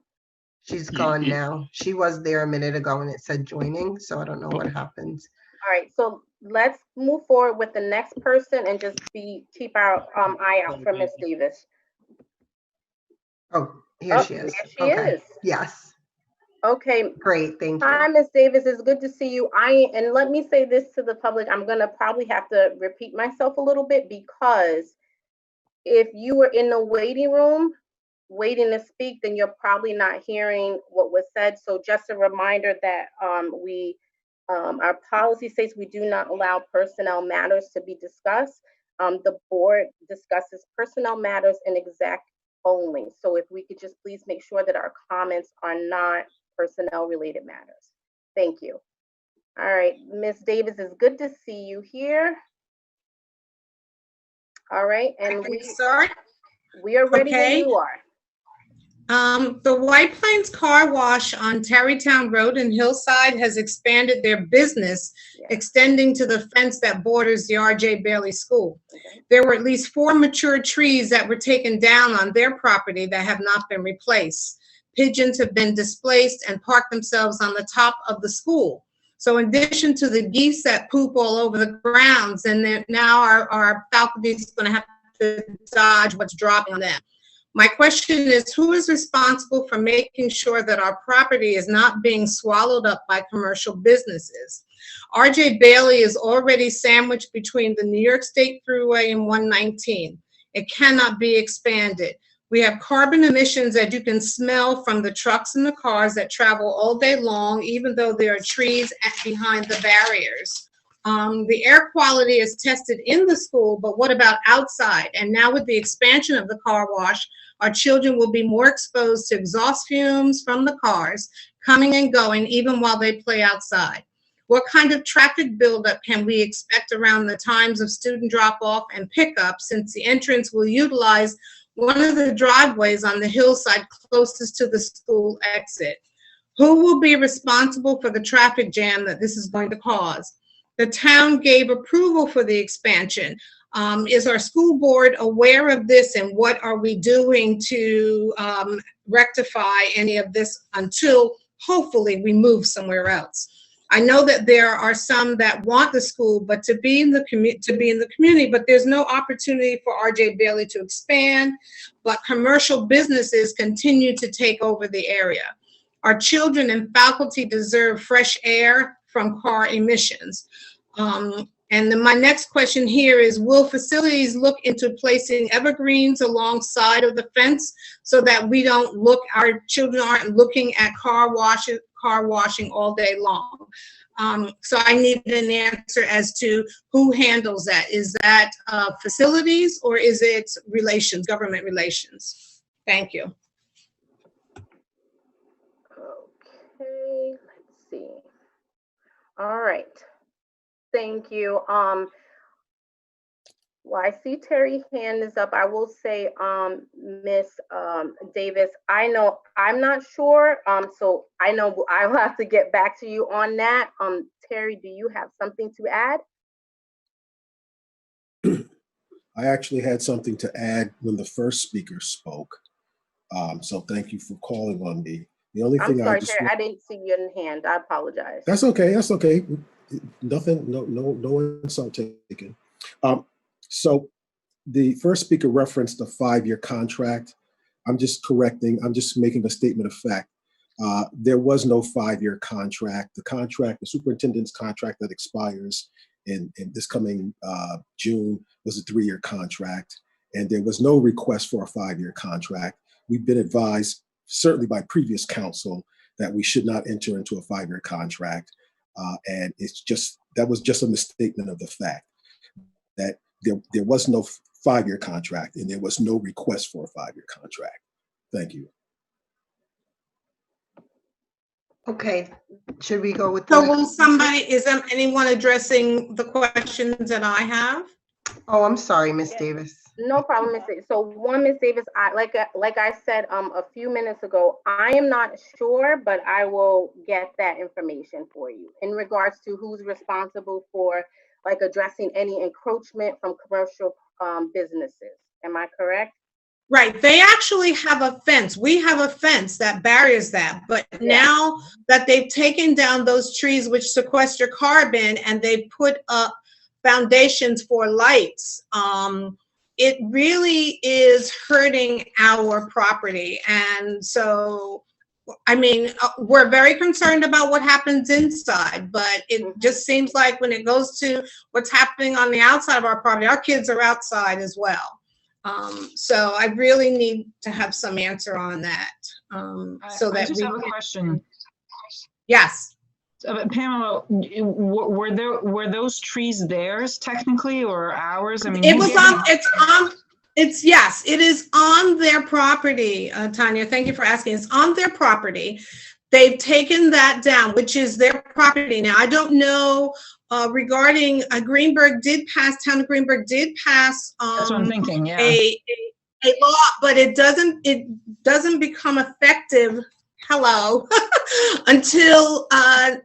She's gone now. She was there a minute ago and it said joining, so I don't know what happens. All right, so let's move forward with the next person and just keep our eye out for Miss Davis. Oh, here she is. There she is. Yes. Okay. Great, thank you. Hi, Miss Davis. It's good to see you. And let me say this to the public. I'm gonna probably have to repeat myself a little bit, because if you were in the waiting room waiting to speak, then you're probably not hearing what was said. So just a reminder that our policy states we do not allow personnel matters to be discussed. The board discusses personnel matters in exec only. So if we could just please make sure that our comments are not personnel related matters. Thank you. All right, Ms. Davis, it's good to see you here. All right, and we are ready when you are. The White Plains Car Wash on Tarrytown Road in Hillside has expanded their business, extending to the fence that borders the R.J. Bailey School. There were at least 4 mature trees that were taken down on their property that have not been replaced. Pigeons have been displaced and parked themselves on the top of the school. So in addition to the geese that poop all over the grounds, and now our faculty is going to have to dodge what's dropping on them. My question is, who is responsible for making sure that our property is not being swallowed up by commercial businesses? R.J. Bailey is already sandwiched between the New York State Thruway and 119. It cannot be expanded. We have carbon emissions that you can smell from the trucks and the cars that travel all day long, even though there are trees behind the barriers. The air quality is tested in the school, but what about outside? And now with the expansion of the car wash, our children will be more exposed to exhaust fumes from the cars coming and going, even while they play outside. What kind of traffic buildup can we expect around the times of student drop-off and pickup, since the entrance will utilize one of the driveways on the hillside closest to the school exit? Who will be responsible for the traffic jam that this is going to cause? The town gave approval for the expansion. Is our school board aware of this, and what are we doing to rectify any of this until hopefully we move somewhere else? I know that there are some that want the school, but to be in the community, but there's no opportunity for R.J. Bailey to expand, but commercial businesses continue to take over the area. Our children and faculty deserve fresh air from car emissions. And then my next question here is, will facilities look into placing evergreens alongside of the fence so that our children aren't looking at car washing all day long? So I need an answer as to who handles that. Is that facilities, or is it government relations? Thank you. Okay, let's see. All right. Thank you. Well, I see Terry's hand is up. I will say, Miss Davis, I know I'm not sure. So I know I will have to get back to you on that. Terry, do you have something to add? I actually had something to add when the first speaker spoke. So thank you for calling on me. The only thing I'm sorry, Terry, I didn't see your hand. I apologize. That's okay. That's okay. Nothing. No insult taken. So the first speaker referenced a 5-year contract. I'm just making a statement of fact. There was no 5-year contract. The superintendent's contract that expires in this coming June was a 3-year contract, and there was no request for a 5-year contract. We've been advised, certainly by previous council, that we should not enter into a 5-year contract. And that was just a misstatement of the fact that there was no 5-year contract and there was no request for a 5-year contract. Thank you. Okay, should we go with So is anyone addressing the questions that I have? Oh, I'm sorry, Miss Davis. No problem, Ms. Davis. So one, Ms. Davis, like I said a few minutes ago, I am not sure, but I will get that information for you in regards to who's responsible for like addressing any encroachment from commercial businesses. Am I correct? Right. They actually have a fence. We have a fence that barriers that. But now that they've taken down those trees which sequester carbon and they put up foundations for lights, it really is hurting our property. And so, I mean, we're very concerned about what happens inside, but it just seems like when it goes to what's happening on the outside of our property, our kids are outside as well. So I really need to have some answer on that. So that I just have a question. Yes. Pamela, were those trees theirs technically or ours? I mean, yes, it is on their property, Tanya. Thank you for asking. It's on their property. They've taken that down, which is their property. Now, I don't know regarding Greenberg town of Greenberg did pass that's what I'm thinking, yeah. a law, but it doesn't become effective until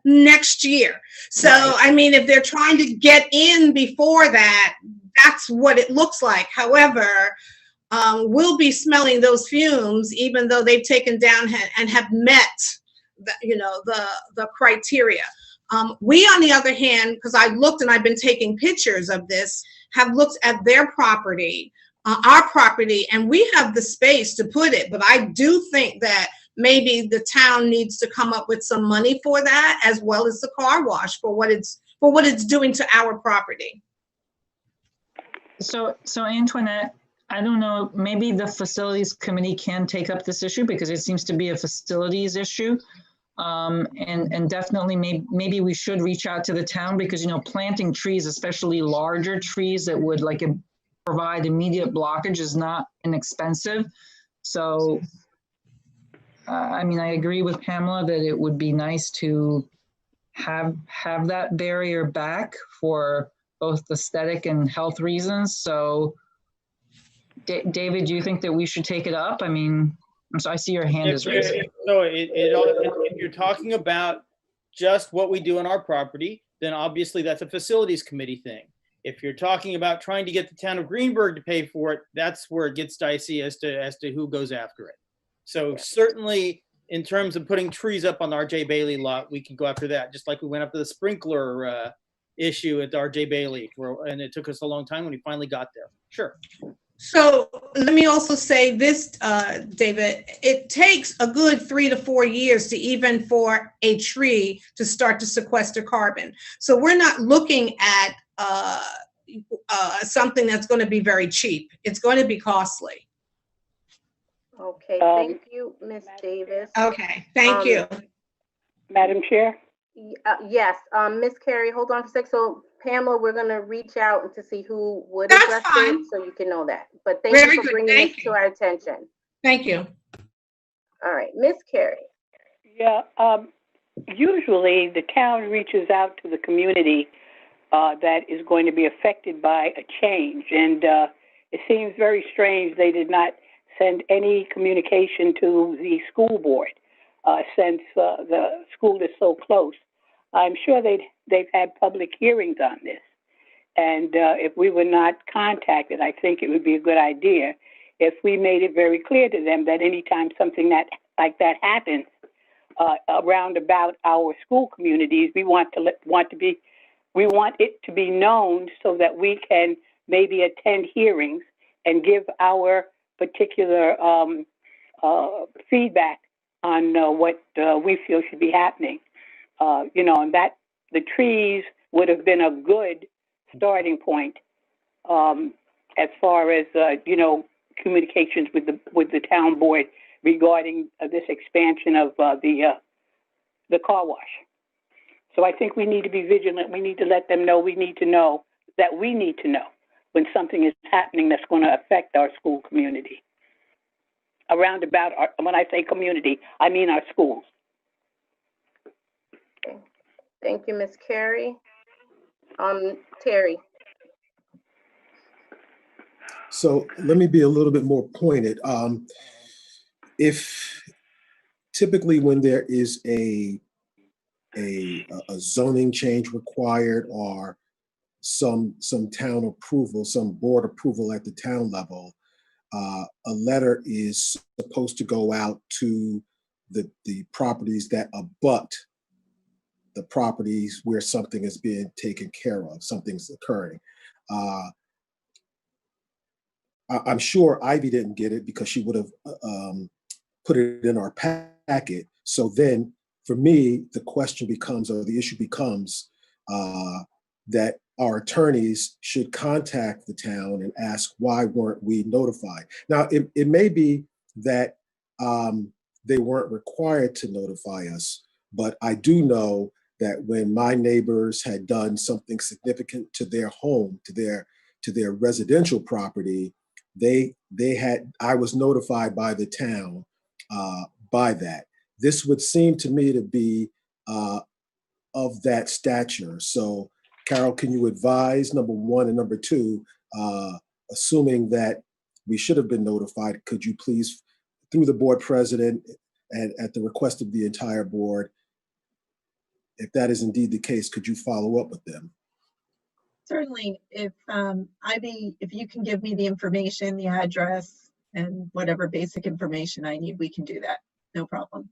next year. So, right. I mean, if they're trying to get in before that, that's what it looks like. However, we'll be smelling those fumes, even though they've taken down and have met the criteria. We, on the other hand, because I looked and I've been taking pictures of this, have looked at their property, our property, and we have the space to put it. But I do think that maybe the town needs to come up with some money for that, as well as the car wash for what it's doing to our property. So Antoinette, I don't know, maybe the facilities committee can take up this issue because it seems to be a facilities issue. And definitely maybe we should reach out to the town because, planting trees, especially larger trees that would provide immediate blockage is not inexpensive. So, I mean, I agree with Pamela that it would be nice to have that barrier back for both aesthetic and health reasons. So, David, do you think that we should take it up? I mean, I see your hand is raised. So if you're talking about just what we do on our property, then obviously that's a facilities committee thing. If you're talking about trying to get the town of Greenberg to pay for it, that's where it gets dicey as to who goes after it. So certainly in terms of putting trees up on the RJ Bailey lot, we can go after that. Just like we went up to the sprinkler issue at RJ Bailey, and it took us a long time when we finally got there. Sure. So let me also say this, David, it takes a good 3 to 4 years to even for a tree to start to sequester carbon. So we're not looking at something that's going to be very cheap. It's going to be costly. Okay, thank you, Ms. Davis. Okay, thank you. Madam Chair? Yes, Ms. Carey, hold on for a sec. So Pamela, we're going to reach out to see who would address it so you can know that. But thank you for bringing this to our attention. Thank you. All right, Ms. Carey. Yeah, usually the town reaches out to the community that is going to be affected by a change. And it seems very strange they did not send any communication to the school board since the school is so close. I'm sure they've had public hearings on this. And if we were not contacted, I think it would be a good idea if we made it very clear to them that anytime something like that happens around about our school communities, we want it to be known so that we can maybe attend hearings and give our particular feedback on what we feel should be happening. And that the trees would have been a good starting point as far as communications with the town board regarding this expansion of the car wash. So I think we need to be vigilant. We need to let them know. We need to know that we need to know when something is happening that's going to affect our school community. Around about when I say community, I mean our schools. Okay. Thank you, Ms. Carey. Terry. So let me be a little bit more pointed. If typically when there is a zoning change required or some town approval, some board approval at the town level, a letter is supposed to go out to the properties that abut the properties where something is being taken care of, something's occurring. I'm sure Ivy didn't get it because she would have put it in our packet. So then for me, the question becomes, or the issue becomes, that our attorneys should contact the town and ask why weren't we notified. Now, it may be that they weren't required to notify us, but I do know that when my neighbors had done something significant to their home, to their residential property, I was notified by the town by that. This would seem to me to be of that stature. So, Carol, can you advise, number one, and number two, assuming that we should have been notified, could you please, through the board president and at the request of the entire board, if that is indeed the case, could you follow up with them? Certainly, if Ivy, if you can give me the information, the address, and whatever basic information I need, we can do that. No problem.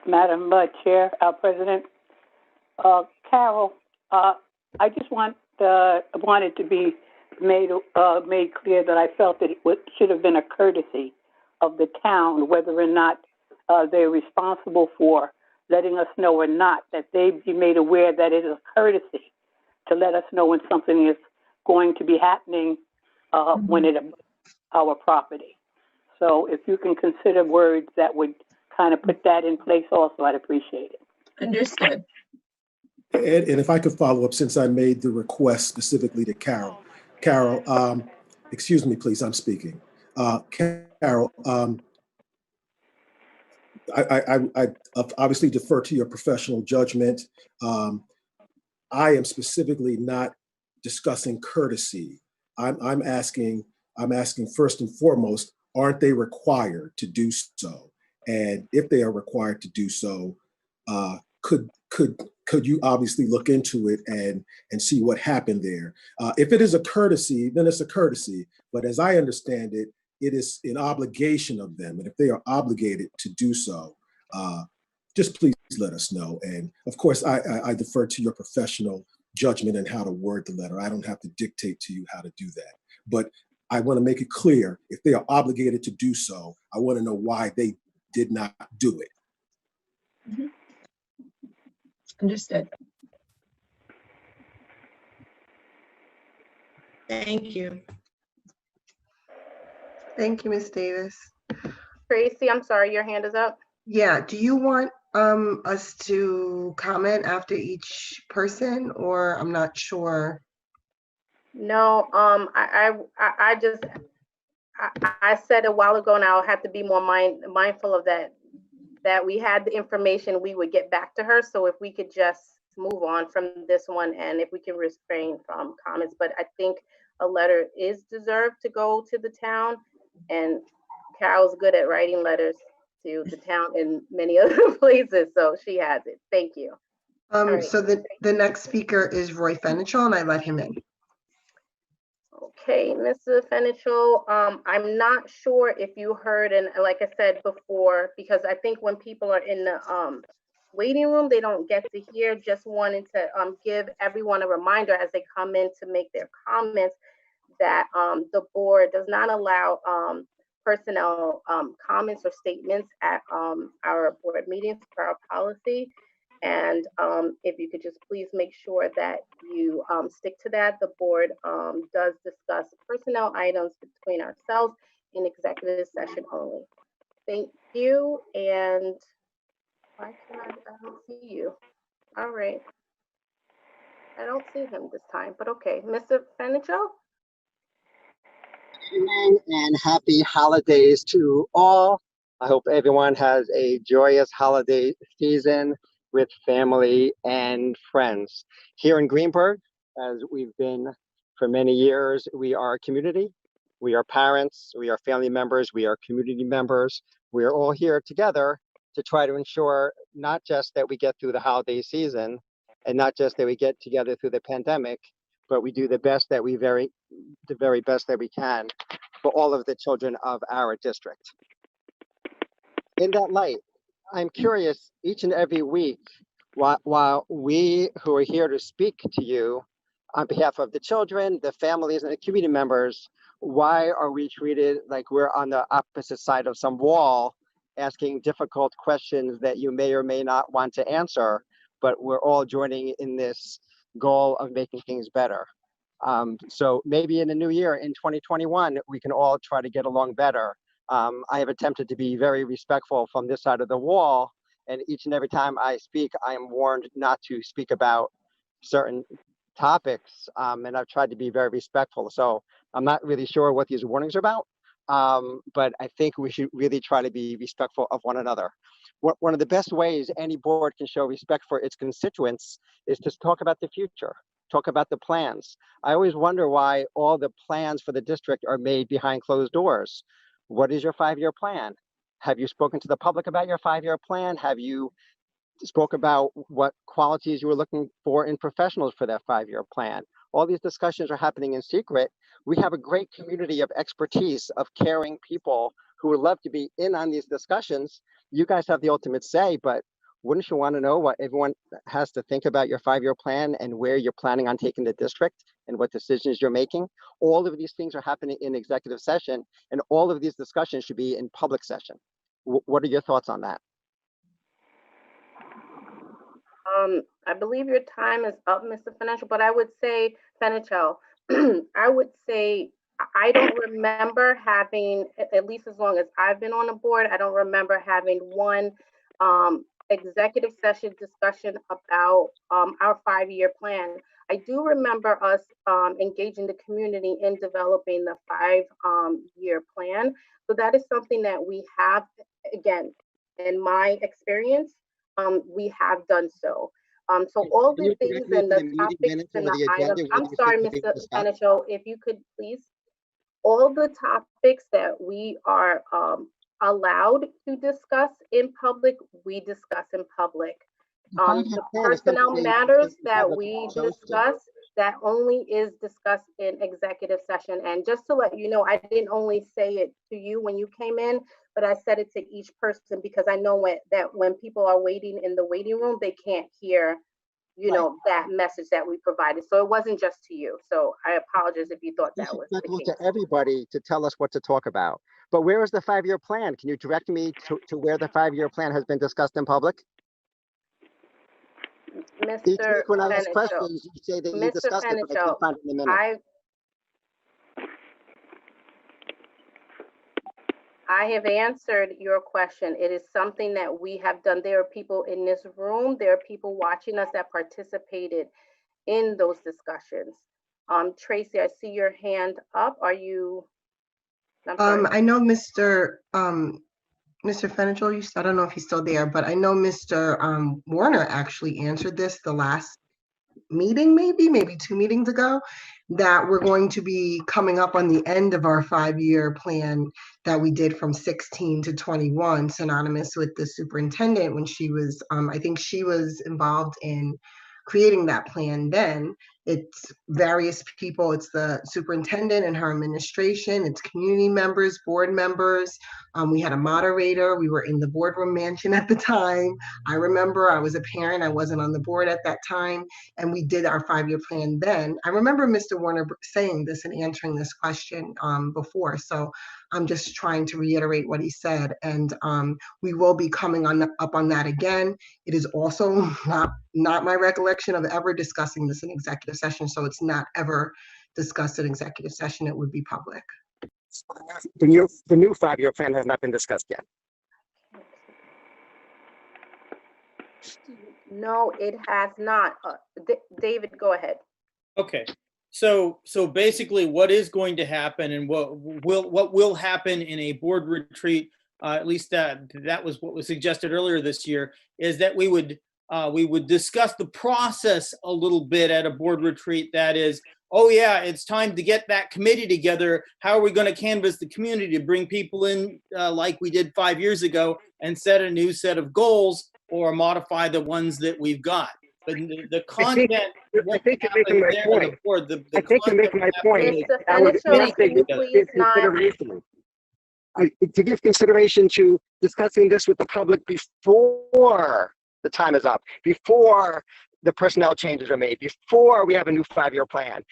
Madam Chair, our President, Carol, I just wanted to be made clear that I felt that it should have been a courtesy of the town, whether or not they're responsible for letting us know or not, that they be made aware that it is a courtesy to let us know when something is going to be happening when it our property. So if you can consider words that would kind of put that in place also, I'd appreciate it. Understood. And if I could follow up, since I made the request specifically to Carol. Carol, excuse me, please, I'm speaking. Carol, I obviously defer to your professional judgment. I am specifically not discussing courtesy. I'm asking first and foremost, aren't they required to do so? And if they are required to do so, could you obviously look into it and see what happened there? If it is a courtesy, then it's a courtesy. But as I understand it, it is an obligation of them. And if they are obligated to do so, just please let us know. And of course, I defer to your professional judgment and how to word the letter. I don't have to dictate to you how to do that. But I want to make it clear, if they are obligated to do so, I want to know why they did not do it. Mm-hmm. Understood. Thank you. Thank you, Ms. Davis. Tracy, I'm sorry, your hand is up. Yeah, do you want us to comment after each person, or I'm not sure? No, I said a while ago, and I'll have to be more mindful of that we had the information, we would get back to her. So if we could just move on from this one, and if we can refrain from comments, but I think a letter is deserved to go to the town, and Carol's good at writing letters to the town in many other places, so she has it. Thank you. Right. So the next speaker is Roy Fenichel, and I let him in. Okay, Mr. Fenichel, I'm not sure if you heard, and like I said before, because I think when people are in the waiting room, they don't get to hear. Just wanted to give everyone a reminder as they come in to make their comments that the board does not allow personnel comments or statements at our board meetings for our policy. And if you could just please make sure that you stick to that. The board does discuss personnel items between ourselves in executive session only. Thank you. And why can I don't see you? All right. I don't see him this time, but okay. Mr. Fenichel? And happy holidays to all. I hope everyone has a joyous holiday season with family and friends. Here in Greenburgh, as we've been for many years. We are a community. We are parents. We are family members. We are community members. We are all here together to try to ensure not just that we get through the holiday season and not just that we get together through the pandemic, but we do the very best that we can for all of the children of our district. In that light, I'm curious each and every week, while we who are here to speak to you on behalf of the children, the families, and the community members, why are we treated like we're on the opposite side of some wall, asking difficult questions that you may or may not want to answer, but we're all joining in this goal of making things better? So maybe in the new year, in 2021, we can all try to get along better. I have attempted to be very respectful from this side of the wall, and each and every time I speak, I am warned not to speak about certain topics, and I've tried to be very respectful. So I'm not really sure what these warnings are about, but I think we should really try to be respectful of one another. One of the best ways any board can show respect for its constituents is to talk about the future, talk about the plans. I always wonder why all the plans for the district are made behind closed doors. What is your 5-year plan? Have you spoken to the public about your 5-year plan? Have you spoke about what qualities you were looking for in professionals for that 5-year plan? All these discussions are happening in secret. We have a great community of expertise, of caring people who would love to be in on these discussions. You guys have the ultimate say, but wouldn't you want to know what everyone has to think about your 5-year plan and where you're planning on taking the district and what decisions you're making? All of these things are happening in executive session, and all of these discussions should be in public session. What are your thoughts on that? I believe your time is up, Mr. Financial, but I would say, Financial, I would say, I don't remember having, at least as long as I've been on the board, I don't remember having one executive session discussion about our 5-year plan. I do remember us engaging the community in developing the 5-year plan. So that is something that we have, again, in my experience, we have done so. So all the things and the topics and the items, I'm sorry, Mr. Seneschal, if you could please, all the topics that we are allowed to discuss in public, we discuss in public. The personnel matters that we discuss, that only is discussed in executive session. And just to let you know, I didn't only say it to you when you came in, but I said it to each person because I know that when people are waiting in the waiting room, they can't hear, you know, that message that we provided. So it wasn't just to you. So I apologize if you thought that was the case. To everybody to tell us what to talk about. But where is the 5-year plan? Can you direct me to where the 5-year plan has been discussed in public? Mr. When I ask questions, you say that you discussed it, but I can't find it in the minutes. I have answered your question. It is something that we have done. There are people in this room, there are people watching us that participated in those discussions. Tracy, I see your hand up. Are you? I know Mr. Fenichel, I don't know if he's still there, but I know Mr. Warner actually answered this the last meeting, maybe 2 meetings ago, that we're going to be coming up on the end of our 5-year plan that we did from 16 to 21, synonymous with the superintendent when she was, I think she was involved in creating that plan then. It's various people, it's the superintendent and her administration, it's community members, board members. We had a moderator, we were in the boardroom mansion at the time. I remember I was a parent, I wasn't on the board at that time, and we did our 5-year plan then. I remember Mr. Warner saying this and answering this question before, so I'm just trying to reiterate what he said, and we will be coming up on that again. It is also not my recollection of ever discussing this in executive session, so it's not ever discussed in executive session. It would be public. The new 5-year plan has not been discussed yet. No, it has not. David, go ahead. Okay. So basically what is going to happen and what will happen in a board retreat, at least that was what was suggested earlier this year, is that we would we would discuss the process a little bit at a board retreat. That is, oh yeah, it's time to get that committee together. How are we going to canvass the community to bring people in like we did 5 years ago and set a new set of goals or modify the ones that we've got? But the content won't happen there on the board. I think you're making my point. Mr. I would Fenichel, ask that can you please not? to give consideration to discussing this with the public before the time is up, before the personnel changes are made, before we have a new 5-year plan.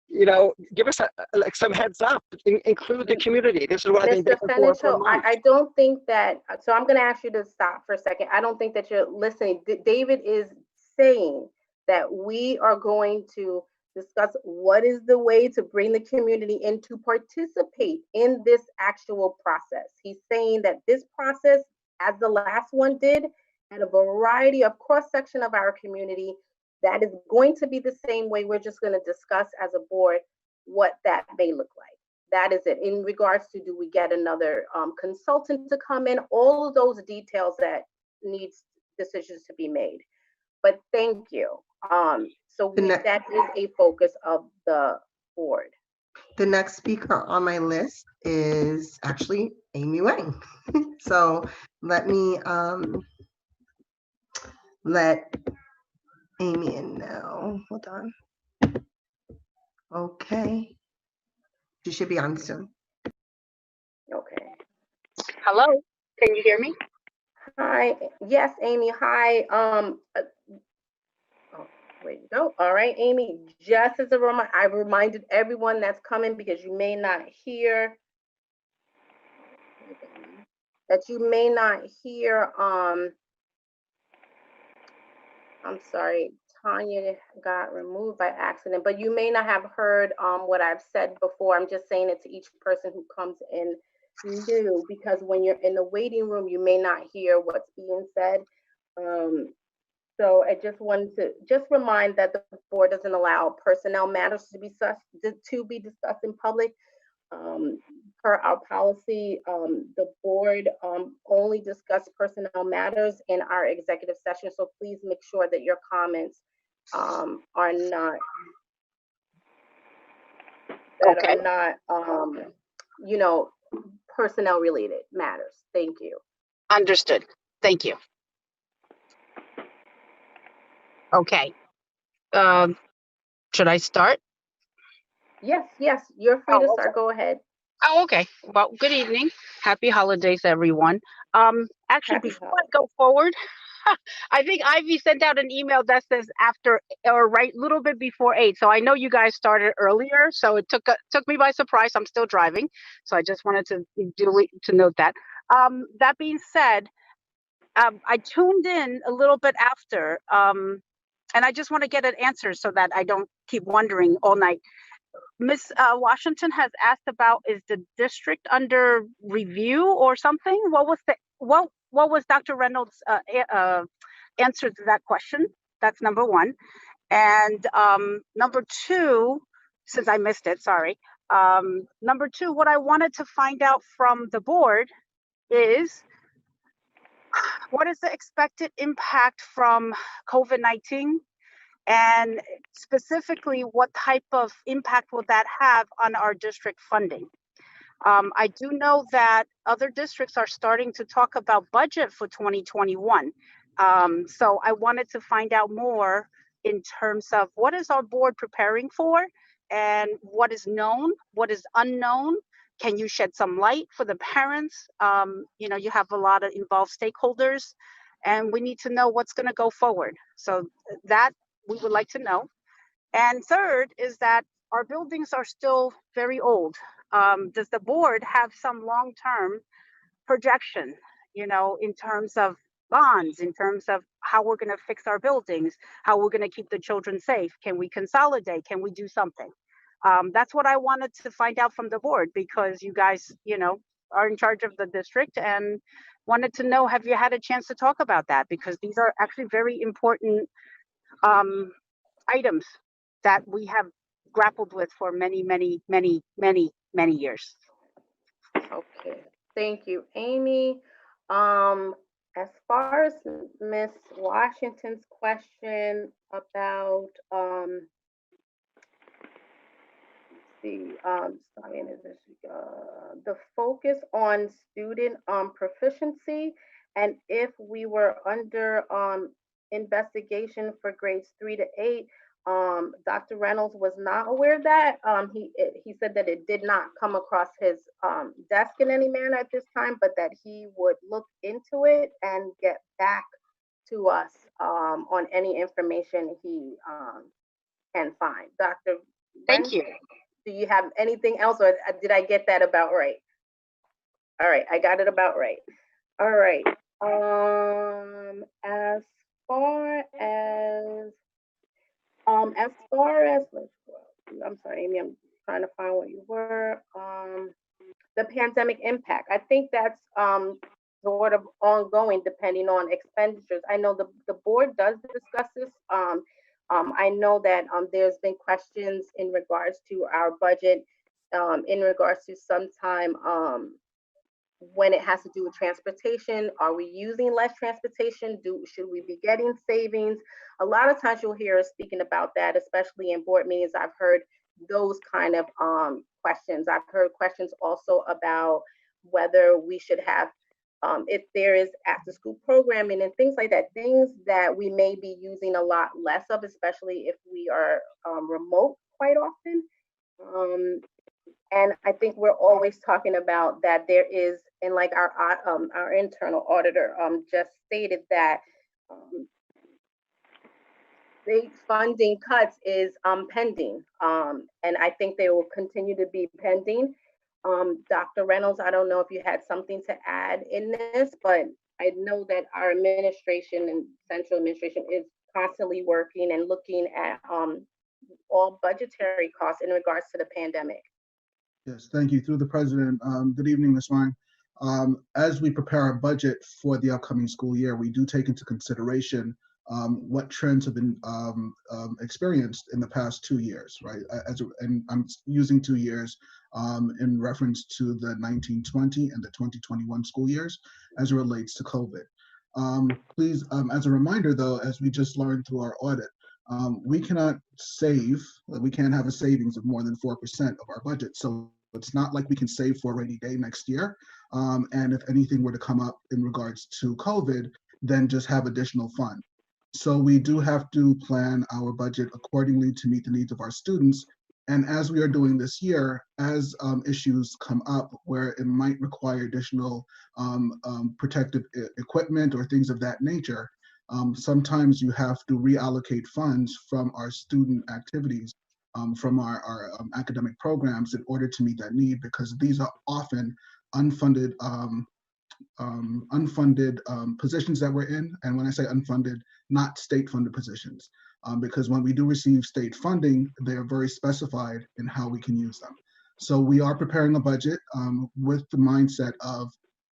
You know, give us like some heads up, include the community. This is what I've been Mr. begging for Fenichel, months. I don't think that, so I'm going to ask you to stop for a second. I don't think that you're listening. David is saying that we are going to discuss what is the way to bring the community in to participate in this actual process. He's saying that this process, as the last one did, had a variety of cross-section of our community. That is going to be the same way. We're just going to discuss as a board what that may look like. That is it. In regards to, do we get another consultant to come in? All of those details that needs decisions to be made. But thank you. That is a focus of the board. The next speaker on my list is actually Amy Wang. So let me let Amy in now. Hold on. Okay. She should be on soon. Okay. Hello, can you hear me? Hi. Yes, Amy. Hi. There you go. All right, Amy. Just as a reminder, I reminded everyone that's coming because you may not hear I'm sorry, Tanya got removed by accident, but you may not have heard what I've said before. I'm just saying it to each person who comes in new, because when you're in the waiting room, you may not hear what's being said. So I just wanted to remind that the board doesn't allow personnel matters to be discussed in public. Per our policy, the board only discuss personnel matters in our executive session. So please make sure that your comments are not personnel related matters. Thank you. Understood. Thank you. Okay. Should I start? Yes, you're free to start. Go ahead. Oh, okay. Well, good evening. Happy holidays, everyone. Actually, before I go forward, I think Ivy sent out an email that says after or right little bit before 8. So I know you guys started earlier. So it took me by surprise. I'm still driving. So I just wanted to note that. That being said, I tuned in a little bit after, and I just want to get an answer so that I don't keep wondering all night. Ms. Washington has asked about, is the district under review or something? What was Dr. Reynolds' answer to that question? That's number one. And number two, since I missed it, sorry. Number two, what I wanted to find out from the board is, what is the expected impact from COVID-19? And specifically, what type of impact will that have on our district funding? I do know that other districts are starting to talk about budget for 2021. So I wanted to find out more in terms of what is our board preparing for, and what is known, what is unknown. Can you shed some light for the parents? You have a lot of involved stakeholders, and we need to know what's going to go forward. So that we would like to know. And third is that our buildings are still very old. Does the board have some long-term projection, in terms of bonds, in terms of how we're going to fix our buildings, how we're going to keep the children safe? Can we consolidate? Can we do something? That's what I wanted to find out from the board, because you guys, are in charge of the district, and wanted to know, have you had a chance to talk about that? Because these are actually very important items that we have grappled with for many, many, many, many, many years. Okay, thank you, Amy. I As far as Miss Washington's question about the focus on student proficiency, and if we were under investigation for grades 3 to 8, Dr. Reynolds was not aware of that. He said that it did not come across his desk in any manner at this time, but that he would look into it and get back to us on any information he can find. Dr. Thank you. Do you have anything else, or did I get that about right? All right, I got it about right. All right. As far as let's go. I'm sorry, Amy. I'm trying to find what you were. The pandemic impact. I think that's sort of ongoing, depending on expenditures. I know the board does discuss this. I know that there's been questions in regards to our budget, in regards to sometime when it has to do with transportation. Are we using less transportation? Should we be getting savings? A lot of times you'll hear us speaking about that, especially in board meetings. I've heard those kind of questions. I've heard questions also about whether we should have, if there is after school programming and things like that, things that we may be using a lot less of, especially if we are remote quite often. And I think we're always talking about that there is, and like our internal auditor just stated that state funding cuts is pending, and I think they will continue to be pending. Dr. Reynolds, I don't know if you had something to add in this, but I know that our administration and central administration is constantly working and looking at all budgetary costs in regards to the pandemic. Yes, thank you. Through the president. Good evening, Ms. Wang. As we prepare our budget for the upcoming school year, we do take into consideration what trends have been experienced in the past 2 years, right? And I'm using 2 years in reference to the 1920 and the 2021 school years as it relates to COVID. Please, as a reminder though, as we just learned through our audit, we cannot save, we can't have a savings of more than 4% of our budget. So it's not like we can save for a rainy day next year. And if anything were to come up in regards to COVID, then just have additional funds. So we do have to plan our budget accordingly to meet the needs of our students. And as we are doing this year, as issues come up where it might require additional protective equipment or things of that nature, sometimes you have to reallocate funds from our student activities, from our academic programs in order to meet that need, because these are often unfunded positions that we're in. And when I say unfunded, not state funded positions, because when we do receive state funding, they are very specified in how we can use them. So we are preparing a budget with the mindset of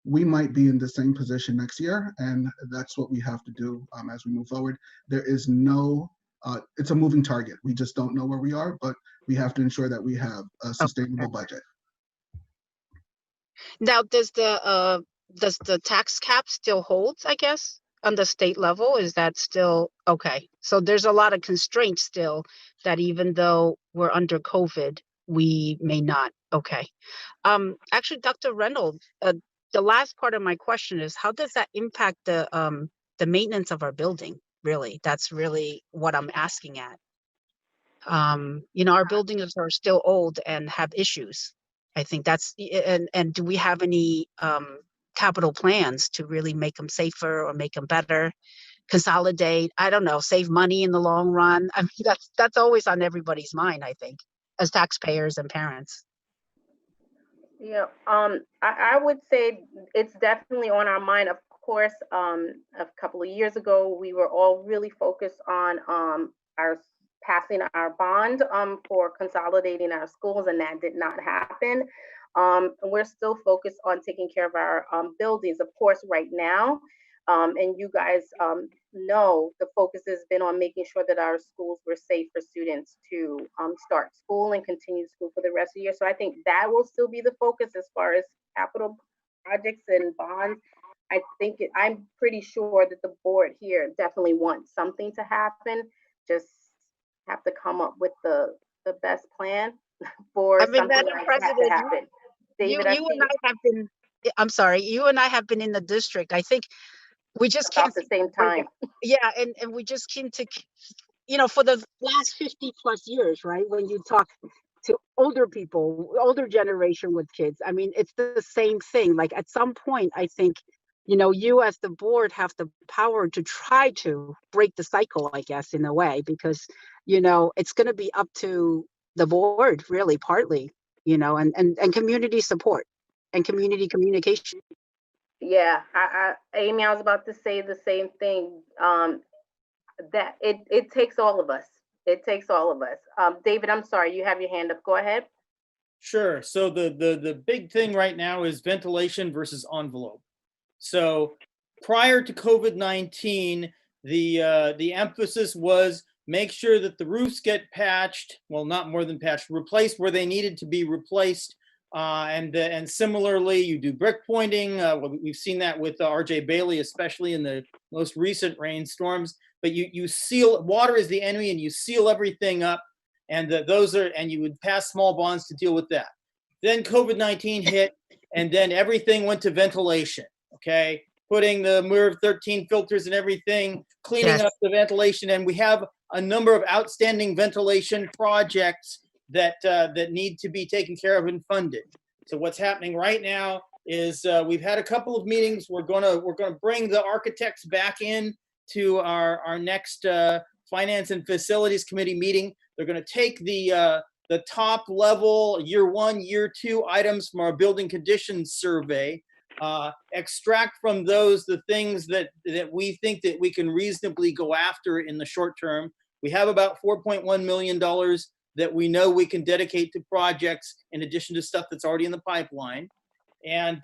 we might be in the same position next year, and that's what we have to do as we move forward. There is no, it's a moving target. We just don't know where we are, but we have to ensure that we have a sustainable budget. Now, does the tax cap still hold, I guess, on the state level? Is that still okay? So there's a lot of constraints still that even though we're under COVID, we may not. Okay. Actually, Dr. Reynolds, the last part of my question is, how does that impact the maintenance of our building? Really, that's really what I'm asking at. Our buildings are still old and have issues. I think that's, and do we have any capital plans to really make them safer or make them better, consolidate, I don't know, save money in the long run? I mean, that's always on everybody's mind, I think, as taxpayers and parents. Yeah, I would say it's definitely on our mind. Of course, a couple of years ago, we were all really focused on our passing our bond for consolidating our schools, and that did not happen. We're still focused on taking care of our buildings. Of course, right now, and you guys know, the focus has been on making sure that our schools were safe for students to start school and continue school for the rest of the year. So I think that will still be the focus as far as capital projects and bonds. I'm pretty sure that the board here definitely wants something to happen. Just have to come up with the best plan for something Madam like that to President, happen. David, you and I have been, I'm sorry, you and I have been in the district. I think we just about can't. the same time. Yeah, and we just came to, for the last 50 plus years, right? When you talk to older people, older generation with kids, I mean, it's the same thing. Like at some point, I think, you as the board have the power to try to break the cycle, I guess, in a way, because, it's going to be up to the board, really, partly, and community support and community communication. Yeah, Amy, I was about to say the same thing. That it takes all of us. It takes all of us. David, I'm sorry, you have your hand up. Go ahead. Sure. So the big thing right now is ventilation versus envelope. So prior to COVID-19, the emphasis was make sure that the roofs get patched. Well, not more than patched, replaced where they needed to be replaced. And similarly, you do brick pointing. We've seen that with RJ Bailey, especially in the most recent rainstorms. But you seal, water is the enemy, and you seal everything up. And and you would pass small bonds to deal with that. Then COVID-19 hit, and then everything went to ventilation. Okay, putting the MERV 13 filters and everything, cleaning up the ventilation, and we have a number of outstanding ventilation projects that need to be taken care of and funded. So what's happening right now is we've had a couple of meetings. We're gonna bring the architects back in to our next Finance and Facilities Committee meeting. They're going to take the top level year 1, year 2 items from our building conditions survey, extract from those the things that we think that we can reasonably go after in the short term. We have about $4.1 million that we know we can dedicate to projects in addition to stuff that's already in the pipeline, and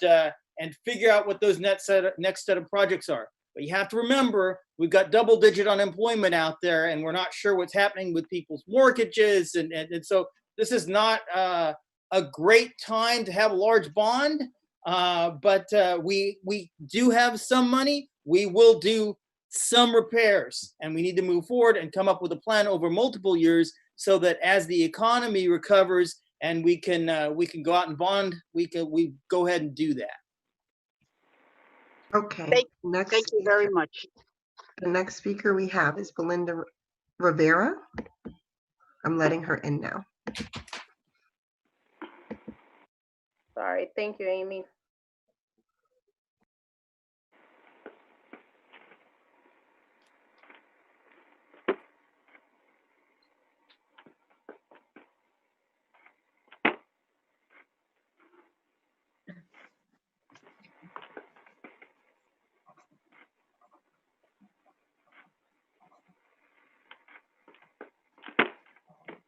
figure out what those next set of projects are. But you have to remember, we've got double-digit unemployment out there, and we're not sure what's happening with people's mortgages, and so this is not a great time to have a large bond. But we do have some money. We will do some repairs, and we need to move forward and come up with a plan over multiple years, so that as the economy recovers and we can go out and bond, we go ahead and do that. Okay. Thank you very much. The next speaker we have is Belinda Rivera. I'm letting her in now. Sorry. Thank you, Amy.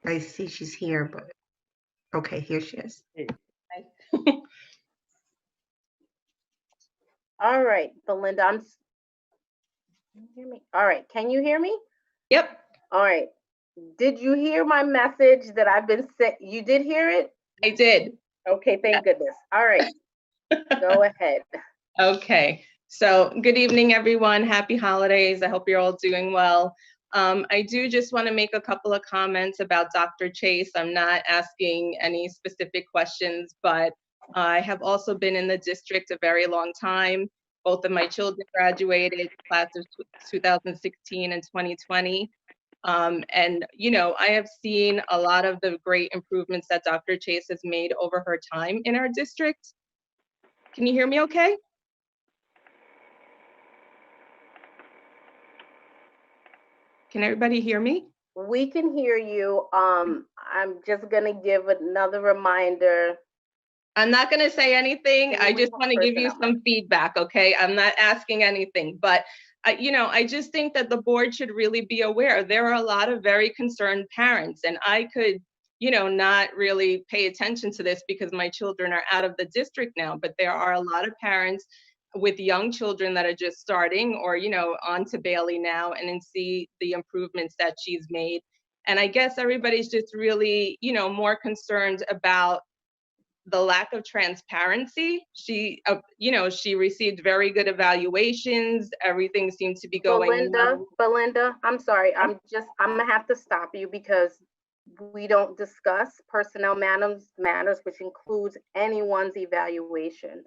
I see she's here, but okay, here she is. All right, Belinda, can you hear me? All right, can you hear me? Yep. All right. Did you hear my message that I've been sent? You did hear it? I did. Okay, thank goodness. All right, go ahead. Okay, so good evening, everyone. Happy holidays. I hope you're all doing well. I do just want to make a couple of comments about Dr. Chase. I'm not asking any specific questions, but I have also been in the district a very long time. Both of my children graduated, class of 2016 and 2020. And, I have seen a lot of the great improvements that Dr. Chase has made over her time in our district. Can you hear me okay? Can everybody hear me? We can hear you. I'm just gonna give another reminder. I'm not gonna say anything. I just want to give you some feedback, okay? I'm not asking anything, but I just think that the board should really be aware. There are a lot of very concerned parents, and I could, not really pay attention to this because my children are out of the district now, but there are a lot of parents with young children that are just starting or, on to Bailey now and see the improvements that she's made. And I guess everybody's just really, more concerned about the lack of transparency. She, she received very good evaluations. Everything seemed to be going well. Belinda, I'm sorry. I'm gonna have to stop you because we don't discuss personnel matters, which includes anyone's evaluations.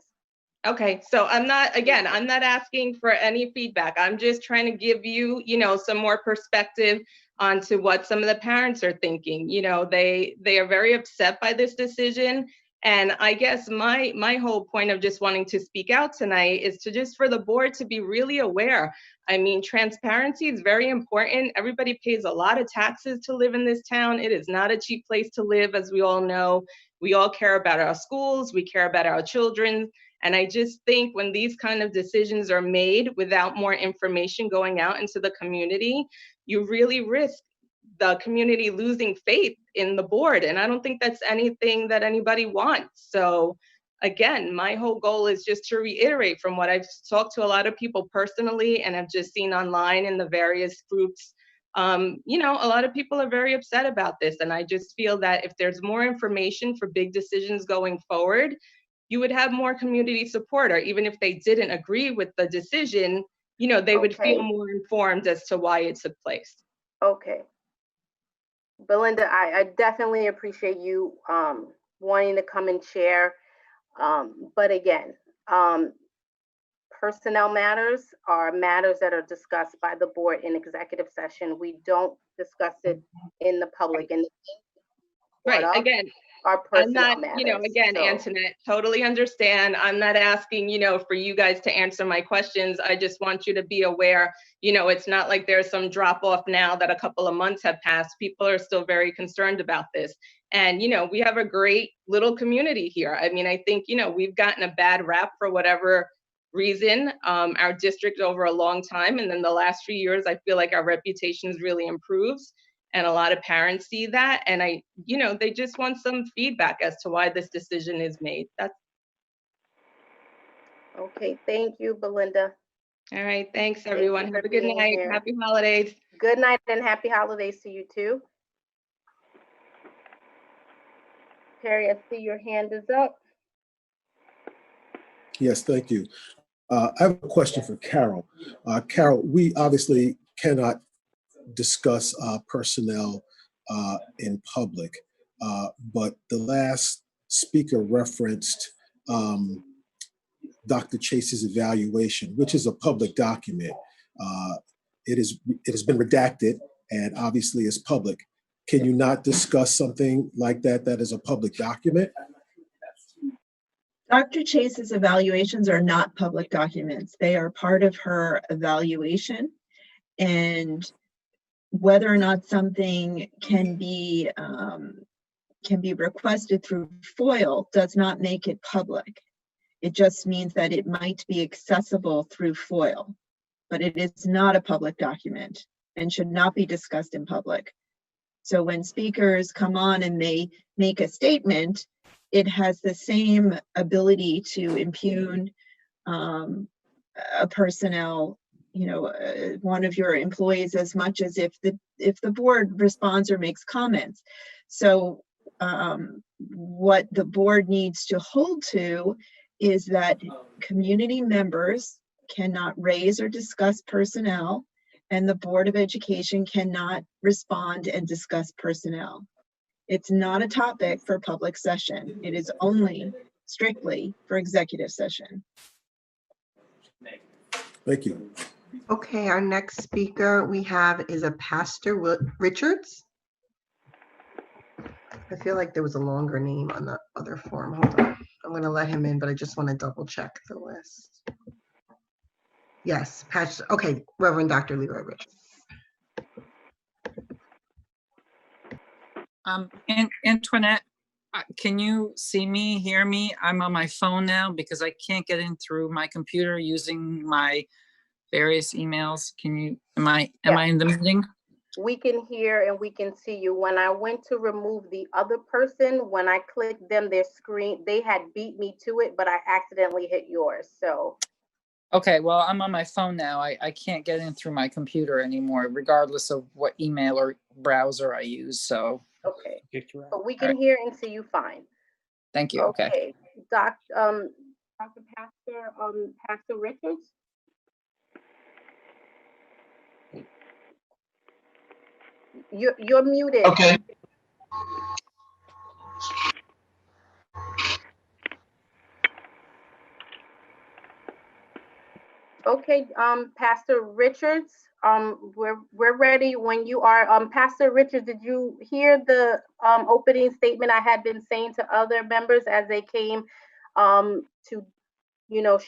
Okay, so I'm not asking for any feedback. I'm just trying to give you, some more perspective onto what some of the parents are thinking. They are very upset by this decision. And I guess my whole point of just wanting to speak out tonight is to just for the board to be really aware. I mean, transparency is very important. Everybody pays a lot of taxes to live in this town. It is not a cheap place to live, as we all know. We all care about our schools. We care about our children. And I just think when these kind of decisions are made without more information going out into the community, you really risk the community losing faith in the board. And I don't think that's anything that anybody wants. So again, my whole goal is just to reiterate from what I've talked to a lot of people personally and have just seen online in the various groups. A lot of people are very upset about this. And I just feel that if there's more information for big decisions going forward, you would have more community support, or even if they didn't agree with the decision, they would feel more informed as to why it took place. Okay. Belinda, I definitely appreciate you wanting to come and share. But again, personnel matters are matters that are discussed by the board in executive session. We don't discuss it in the public. And right, again, I'm not, so. Antoinette, totally understand. I'm not asking, for you guys to answer my questions. I just want you to be aware, it's not like there's some drop off now that a couple of months have passed. People are still very concerned about this. And, we have a great little community here. I mean, I think, we've gotten a bad rap for whatever reason, our district over a long time. And then the last few years, I feel like our reputation has really improved. And a lot of parents see that. And they just want some feedback as to why this decision is made. That's okay. Thank you, Belinda. All right. Thanks, everyone. Have a good night. Happy holidays. Good night and happy holidays to you too. Terry, I see your hand is up. Yes, thank you. I have a question for Carol. Carol, we obviously cannot discuss personnel in public, but the last speaker referenced Dr. Chase's evaluation, which is a public document. It has been redacted and obviously is public. Can you not discuss something like that is a public document? Dr. Chase's evaluations are not public documents. They are part of her evaluation, and whether or not something can be requested through FOIL does not make it public. It just means that it might be accessible through FOIL, but it is not a public document and should not be discussed in public. So when speakers come on and they make a statement, it has the same ability to impugn a personnel, one of your employees, as much as if the board responds or makes comments. So what the board needs to hold to is that community members cannot raise or discuss personnel, and the Board of Education cannot respond and discuss personnel. It's not a topic for public session. It is only strictly for executive session. Thank you. Okay, our next speaker we have is a Pastor Richards. I feel like there was a longer name on the other form. Hold on. I'm going to let him in, but I just want to double check the list. Yes, Pastor. Okay, Reverend Dr. Leroy Richards. Antoinette, can you see me, hear me? I'm on my phone now because I can't get in through my computer using my various emails. Am I in the meeting? We can hear and we can see you. When I went to remove the other person, when I clicked them, their screen, they had beat me to it, but I accidentally hit yours, so. Okay, well, I'm on my phone now. I can't get in through my computer anymore, regardless of what email or browser I use, so. Okay, but we can hear and see you fine. Thank you. Okay. Dr. Pastor Richards? You're muted. Okay. Okay, Pastor Richards, we're ready when you are. Pastor Richards, did you hear the opening statement I had been saying to other members as they came to,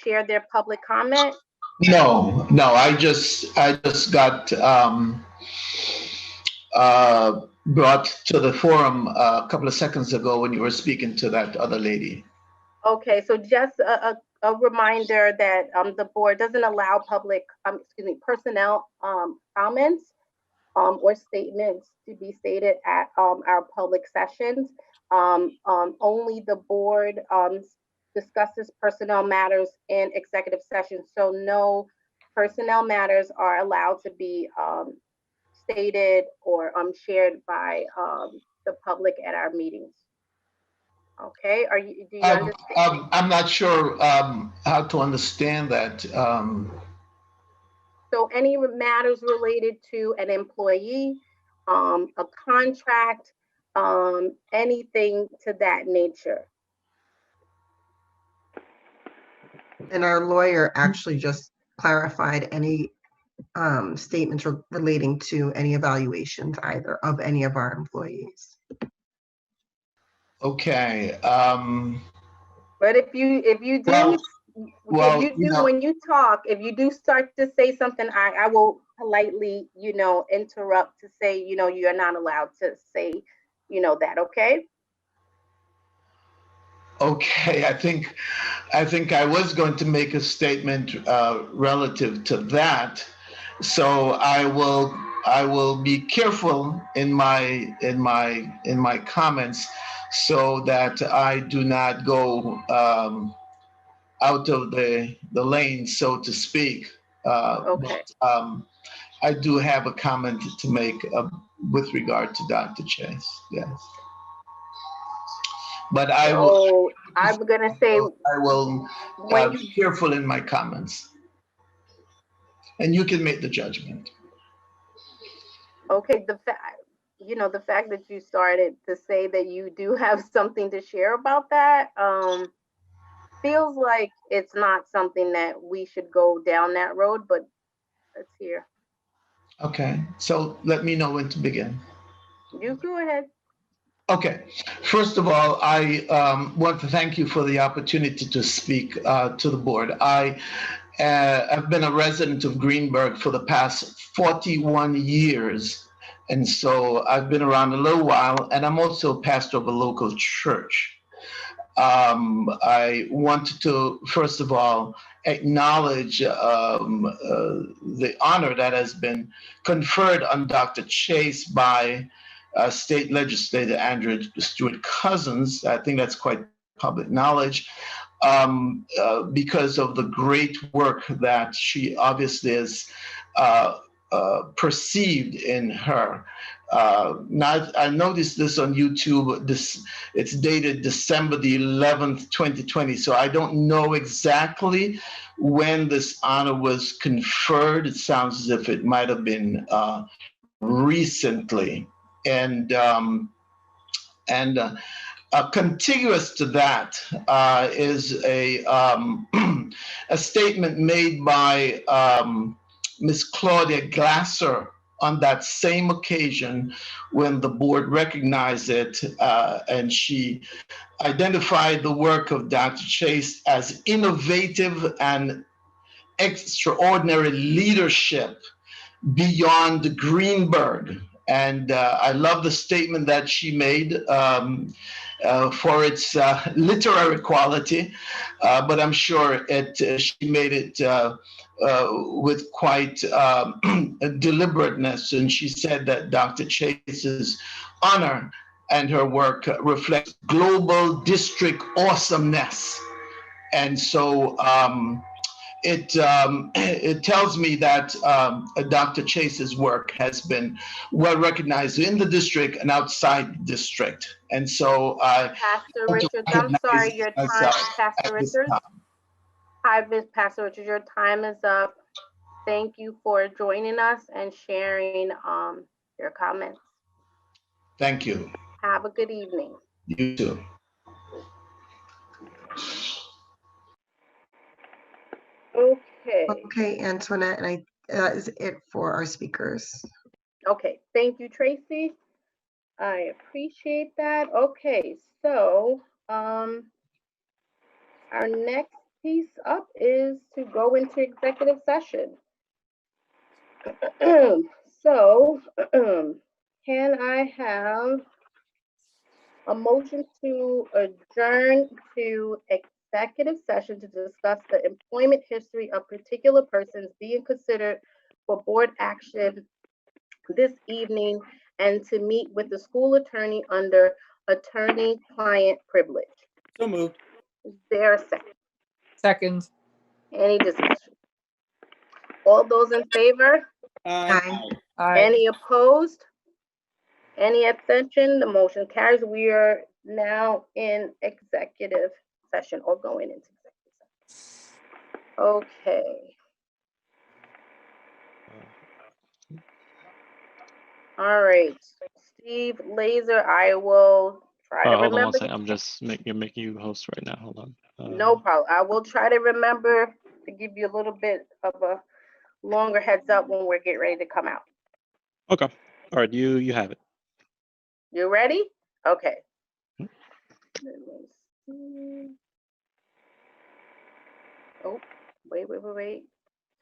share their public comment? No, I just got brought to the forum a couple of seconds ago when you were speaking to that other lady. Okay, so just a reminder that the board doesn't allow public, personnel comments or statements to be stated at our public sessions. Only the board discusses personnel matters in executive session, so no personnel matters are allowed to be stated or shared by the public at our meetings. Okay, do you understand? I'm not sure how to understand that. So any matters related to an employee, a contract, anything to that nature. And our lawyer actually just clarified any statements relating to any evaluations either of any of our employees. Okay. But if you do, when you talk, if you do start to say something, I will politely, interrupt to say, you're not allowed to say, that, okay? Okay, I think I was going to make a statement relative to that. So I will be careful in my comments so that I do not go out of the lane, so to speak. Okay. But, I do have a comment to make with regard to Dr. Chase. Yes. But I will. I'm gonna say I will be careful in my comments, and you can make the judgment. Okay, the fact that you started to say that you do have something to share about that feels like it's not something that we should go down that road, but let's hear. Okay, so let me know when to begin. You go ahead. Okay, first of all, I want to thank you for the opportunity to speak to the board. I've been a resident of Greenburgh for the past 41 years, and so I've been around a little while, and I'm also a pastor of a local church. I wanted to, first of all, acknowledge the honor that has been conferred on Dr. Chase by State Legislator Andrew Stewart Cousins. I think that's quite public knowledge because of the great work that she obviously is perceived in her. Now, I noticed this on YouTube. It's dated December the 11th, 2020. So I don't know exactly when this honor was conferred. It sounds as if it might have been recently. And contiguous to that is a statement made by Ms. Claudia Glasser on that same occasion when the board recognized it, and she identified the work of Dr. Chase as innovative and extraordinary leadership beyond Greenburgh. And I love the statement that she made for its literary quality, but I'm sure she made it with quite deliberateness. And she said that Dr. Chase's honor and her work reflects global district awesomeness. And so it tells me that Dr. Chase's work has been well recognized in the district and outside the district. And so Pastor Richards, I'm sorry, your time, Pastor Richards. Hi, Pastor Richards, your time is up. Thank you for joining us and sharing your comments. Thank you. Have a good evening. You too. Okay. Okay, Antoinette, and that is it for our speakers. Okay, thank you, Tracy. I appreciate that. Okay, so our next piece up is to go into executive session. So can I have a motion to adjourn to executive session to discuss the employment history of particular persons being considered for board action this evening and to meet with the school attorney under attorney-client privilege? So moved. Is there a second? Second. Any discussion? All those in favor? Aye. Aye. Any opposed? Any abstention? The motion carries. We are now in executive session or going into executive session. Okay. All right. Steve Laser, I will try to Hold on one remember. second. I'm just making you host right now. Hold on. No problem. I will try to remember to give you a little bit of a longer heads up when we're getting ready to come out. Okay. All right. You have it. You ready? Okay. Let me see. Oh, wait.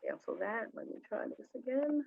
Cancel that. Let me try this again.